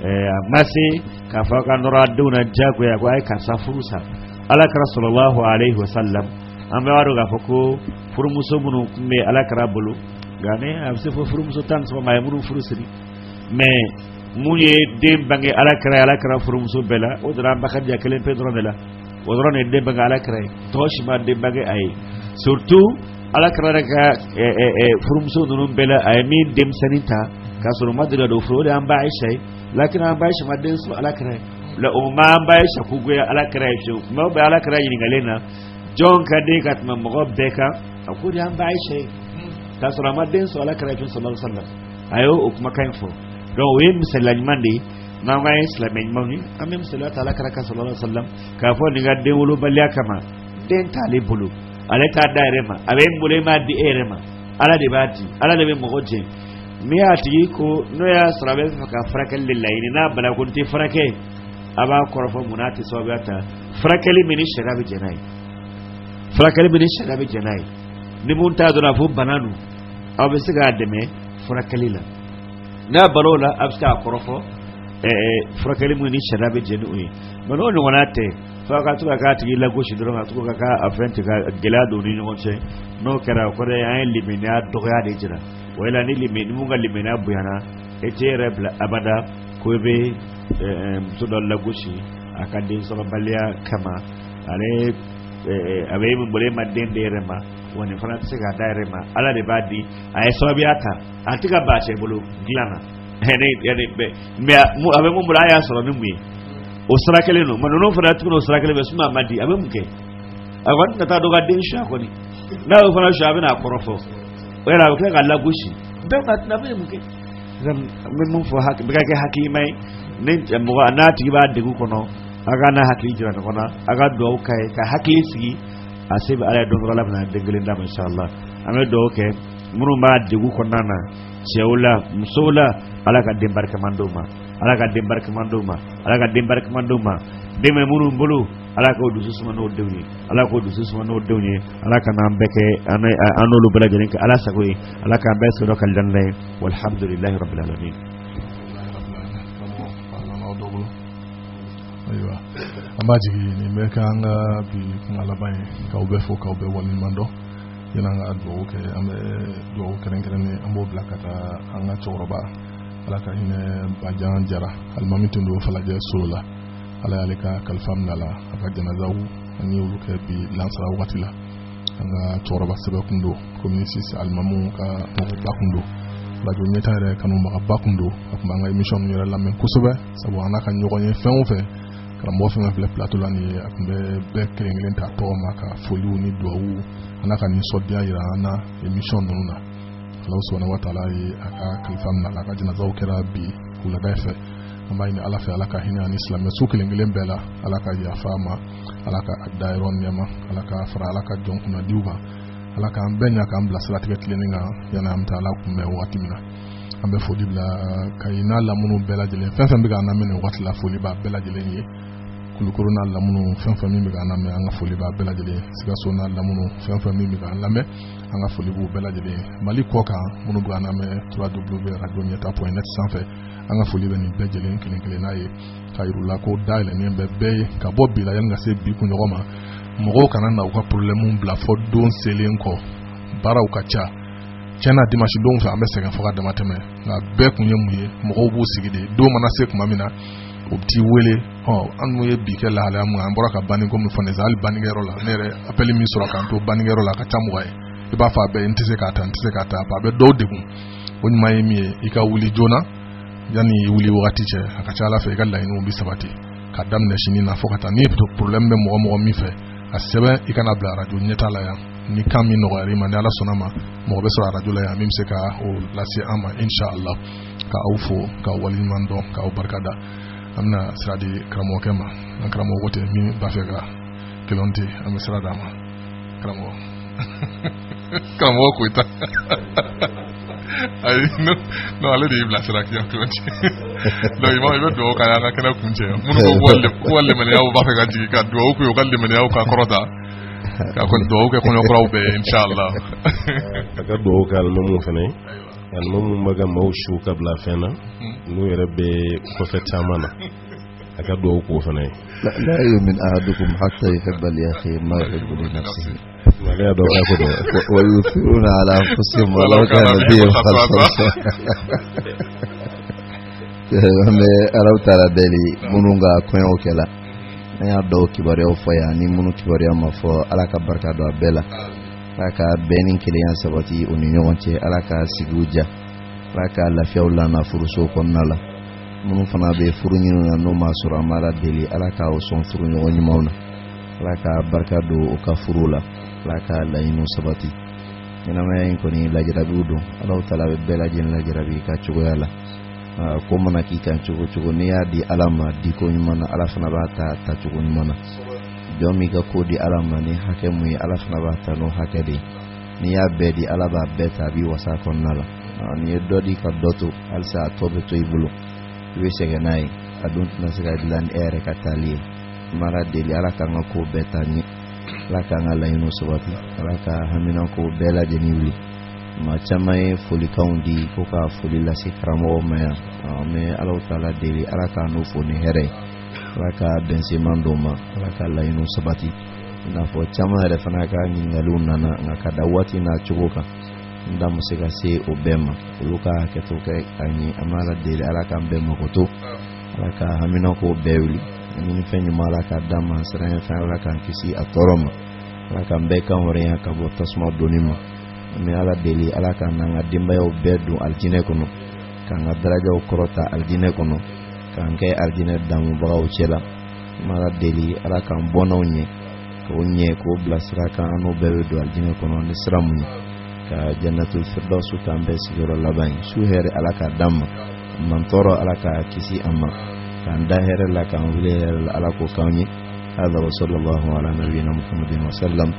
a ma se k'a fɔ ka nɔrɔ a denw na diyagoya ko a ye karisa furu sa alakira sallallahu alayhi wa sallam an bɛ b'a dɔn k'a fɔ ko furumuso minnu tun bɛ alakira bolo nka ne a bɛ se fɔ furumuso 13 ma a ye minnu furu siri mais mun ye den bange alakira furumuso bɛɛ la o dɔrɔn an Bakarijan kelen pe dɔrɔn de la o dɔrɔn de den bange alakira ye tɔw si ma den bange a ye surtout alakira yɛrɛ ka furumuso ninnu bɛɛ la a ye min denmisɛnnin ta k'a sɔrɔ ma deli ka don furu o de y'an ba Ayisa ye lakin an ba Ayisa ma den sɔrɔ alakira ye o ma an ba Ayisa kugoya alakira ye fiyewu mais o bɛ alakira ɲininkalen na jɔn ka den ka tɛmɛ mɔgɔ bɛɛ kan a ko de y'an ba Ayisa ye k'a sɔrɔ a ma den sɔrɔ alakira ye fiyewu sallallahu alaihi wa sallam a ye o kumakan in fɔ donc o ye misaliya ɲuman de ye n'an ka ye silamɛ ɲumanw ye an bɛ misaliya ta alakira kan sallallahu alaihi wa sallam k'a fɔ nin ka den wolobaliya kama den t'ale bolo ale t'a da yɛrɛ ma a bɛ n bolo e m'a di e yɛrɛ ma ala de b'a di ala de bɛ mɔgɔ jɛ n'i y'a tigi ko n'o y'a sɔrɔ a bɛ fɛ ka furakɛli de laɲini n'a bala ko n tɛ furakɛ a b'a kɔrɔfɔ mun n'a tɛ sababuya ta furakɛli min ni sariya bɛ jɛ n'a ye furakɛli min ni sariya bɛ jɛ n'a ye ni mun t'a dɔn a fɔ bana don aw bɛ se k'a dɛmɛ furakɛli la n'a balo la a bɛ se k'a kɔrɔfɔ furakɛli min ni sariya bɛ jɛ ni o ye mais n'o ɲɔgɔnna tɛ fo a ka to ka k'a tigi lagosi dɔrɔn ka to ka k'a fɛn tigɛ ka gɛlɛya don ni ɲɔgɔn cɛ n'o kɛra o kɔrɔ ye an ye limaniya dɔgɔya de jira o la ni mun ka limaniya bonyana e tɛ yɛrɛ bila abada ko i bɛ muso dɔ lagosi a ka den sɔrɔbaliya kama ale a bɛ min bolo e ma den de yɛrɛ ma wa nin fana tɛ se k'a da yɛrɛ ma ala de b'a di a ye sababuya ta a tɛ ka ba cɛ bolo dilan na mais a bɛ mun bolo a y'a sɔrɔ ni mun ye o sira kelen don mais ninnu fana tuguni o sira kelen bɛ suma a ma di a bɛ mun kɛ a kɔni ka taa dɔ ka den suya kɔni n'a y'o fana suya a bɛ n'a kɔrɔfɔ o yɛrɛ a bɛ tila ka lagosi bɛɛ ka tɛna bɛ mun kɛ n bɛ mun fɔ bɛ ka kɛ hakilima ye ni mɔgɔ n'a tigi b'a degun kɔnɔ a ka n'a hakili jira ɲɔgɔn na a ka dugawu k'a ye ka hakili sigi a se bɛ ala ye don dɔ la bɛna den kelen d'a ma inshallah an bɛ dugawu kɛ minnu b'a degun kɔnɔna na cɛw la musow la ala ka den barikaman d'u ma ala ka den barikaman d'u ma ala ka den barikaman d'u ma den bɛ minnu bolo ala k'o dusu suma n'o denw ye ala k'o dusu suma n'o denw ye ala ka n'an bɛɛ kɛ an n'olu bɛɛ lajɛlen kɛ ala sago ye ala k'an bɛɛ sɔrɔ ka aljanna ye walhamdulillahi rabbil alamin ayiwa an b'a jigin nin bɛ kɛ an ka bi kuma laban ye k'aw bɛɛ fo k'aw bɛɛ waleɲuman dɔn yan'an ka dugawu kɛ an bɛ dugawu kɛrɛnkɛrɛnnen an b'o bila ka taa an ka cɛkɔrɔba ala ka hinɛ Bajan Jara alimami tun don Falajɛ so la ala y'ale ka kalifa minɛ a la a ka janazaw an y'olu kɛ bi lansara wagati la an ka cɛkɔrɔba sɛbɛ kun don komini 6 alimamu ka mɔgɔba kun don radio ɲɛta yɛrɛ kanubagaba kun don a tun b'an ka émission yɛrɛ lamɛn kosɛbɛ sabu an n'a ka ɲɔgɔn ye fɛn o fɛn karamɔgɔ fɛn filɛ plateau la nin ye a tun bɛ bɛɛ kelen kelen ta tɔgɔ ma ka foliw ni duwawu a n'a ka nisɔndiya jira an na émission ninnu na Alahu subhanahu wa ta'ala ye a ka kalifa minɛ a la a ka janazaw kɛra bi wulada fɛ an b'a ɲini ala fɛ ala ka hinɛ ani silamɛ su kelen kelen bɛɛ la ala ka yafa ma ala ka dayɔrɔ nɛɛma ala ka fara ala ka jɔn kunnadiw kan ala k'an bɛɛ ɲa k'an bila siratigɛ tilennen kan yanni an bɛ taa ala kunbɛn wagati min na an bɛ foli bila Kayi n'a lamunu bɛɛ lajɛlen fɛn fɛn bɛ k'an lamɛn nin wagati la foli b'a bɛɛ lajɛlen ye Kulukoro n'a lamunu fɛn fɛn min bɛ k'an lamɛn an ka foli b'a bɛɛ lajɛlen Sikaso n'a lamunu fɛn fɛn min bɛ k'an lamɛn an ka foli b'u bɛɛ lajɛlen Mali kɔ kan minnu bɛ k'an lamɛn www.radioɲɛta.net sanfɛ an ka foli bɛ nin bɛɛ lajɛlen kelen kelen n'a ye k'a yir'u la ko dayɛlɛnnen bɛ bɛɛ ye ka bɔ bi la yanni ka se bi kunɲɔgɔn ma mɔgɔw kana na u ka problème bila fɔ don selen kɔ baaraw ka ca tiɲɛna dimanche don fɛ an bɛ sɛgɛn fo ka dama tɛmɛ nka bɛɛ kun ye mun ye mɔgɔw b'u sigi de don mana se tuma min na o bɛ t'i wele an n'u ye bi kɛ lahalaya mun an bɔra ka banni ko min fɔ ne hali bannikɛyɔrɔ la ne yɛrɛ appel min sɔrɔ k'an to bannikɛyɔrɔ la a ka ca mɔgɔ ye i b'a fɔ a bɛɛ n tɛ se k'a ta a bɛ dɔw degun o ɲuman ye min ye i ka wuli joona yanni i wuli wagati cɛ a ka ca Ala fɛ i ka laɲiniw bɛ sabati ka daminɛ sini na fo ka taa ni problème bɛ mɔgɔ min fɛ a sɛbɛn i kana bila radio ɲɛta la yan ni kan min nɔgɔyara i ma ni Ala sɔnna ma mɔgɔ bɛ sɔrɔ radio la yan min bɛ se ka o lase an ma inshallah ka aw fo ka waliɲuman dɔn ka aw barikada an bɛna sira di karamɔgɔkɛ ma an karamɔgɔ ko tɛ min b'a fɛ ka kelen tɛ an bɛ sira d'a ma karamɔgɔ Koyita ayi no ale de y'i bilasira k'i ka kelen tɛ donc i bɛ dugawu k'an an ka kɛnɛ kuncɛ minnu ko wa limaniyaw b'a fɛ ka jigin ka dugawu k'u ye u ka limaniyaw ka kɔrɔta ka dugawu kɛ kɔɲɔkuraw bɛɛ ye inshallah a ka dugawu kɛ alimamuw fana ye alimamuw bɛ ka maaw su ka bila fɛn na n'u yɛrɛ bɛ kɔfɛ caman na a ka dugawu k'o fana ye la yu'min ahadukum hatta yuhibba li akhihi ma yuhibbu li nafsihi wa yu'thiruna ala anfusihim walau kana bihim khasasa me Allahu ta'ala deli minnu ka kɔɲɔw kɛla an y'a dɔw kibaruyaw fɔ yan ni minnu kibaruya ma fɔ Ala ka barika don a bɛɛ la Ala ka bɛn ni kelenya sabati u ni ɲɔgɔn cɛ Ala ka sigiw ja Ala ka lafiyaw lana furuso kɔnɔna la minnu fana bɛ furu ɲini na n'o ma sɔrɔ an b'a la deli Ala ka o sɔn furu ɲɔgɔn ɲumanw na Ala ka barika don u ka furu la Ala ka laɲiniw sabati ɲɛnamaya in kɔni lajarabiw don Allahu ta'ala bɛ bɛɛ lajɛlen lajarabi ka cogoya la ko mana k'i kan cogo cogo n'i y'a di Ala ma di ko ɲuman na Ala fana b'a ta cogo ɲuman na jɔn min ka ko di Ala ma ni hakɛ mun ye Ala fana b'a ta n'o hakɛ de ye n'i y'a bɛɛ di Ala b'a bɛɛ ta a b'i wasa kɔnɔna la n'i ye dɔ di ka dɔ to halisa a tɔ bɛ to i bolo i bɛ sɛgɛn n'a ye a dun tɛna se ka dilan ni e yɛrɛ ka taali ye mara deli Ala k'an ka ko bɛɛ ta ɲɛ Ala k'an ka laɲiniw sabati Ala ka hamina ko bɛɛ lajɛlen wuli ma caman ye folikanw di ko ka foli lase karamɔgɔw ma yan mɛ Allahu ta'ala deli Ala ka n'o fo ni hɛrɛ ye Ala ka bɛnseman d'o ma Ala ka laɲiniw sabati i n'a fɔ caman yɛrɛ fana ka ɲininkaliw nana nka ka da waati n'a cogo kan n da ma se ka se o bɛɛ ma olu ka hakɛto kɛ ka ɲɛ an b'a la deli Ala k'an bɛɛ makoto Ala ka hamina ko bɛɛ wuli ɲini fɛn ɲuman Ala ka d'an ma siran fɛn Ala k'an kisi a tɔɔrɔ ma Ala k'an bɛɛ kan hɔrɔnya ka bɔ tasuma donni ma mɛ Ala deli Ala ka n'an ka denbayaw bɛɛ don alijinɛ kɔnɔ k'an ka darajaw kɔrɔta alijinɛ kɔnɔ k'an kɛ alijinɛ damubagaw cɛla n Ala deli Ala k'an bɔnnaw ɲɛ k'o ɲɛ k'o bila sira kan an n'o bɛɛ bɛ don alijinɛ kɔnɔ ni sira mun ye ka jannatul firdausu k'an bɛɛ sigiyɔrɔ laban ye su hɛrɛ Ala k'a d'an ma man tɔɔrɔ Ala k'a kisi an ma k'an da hɛrɛ la k'an wuli hɛrɛ la Ala k'o k'an ye هذا وصلى الله على نبينا محمد وسلم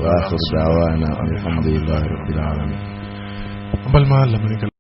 وآخر دعوانا الحمد لله رب العالمين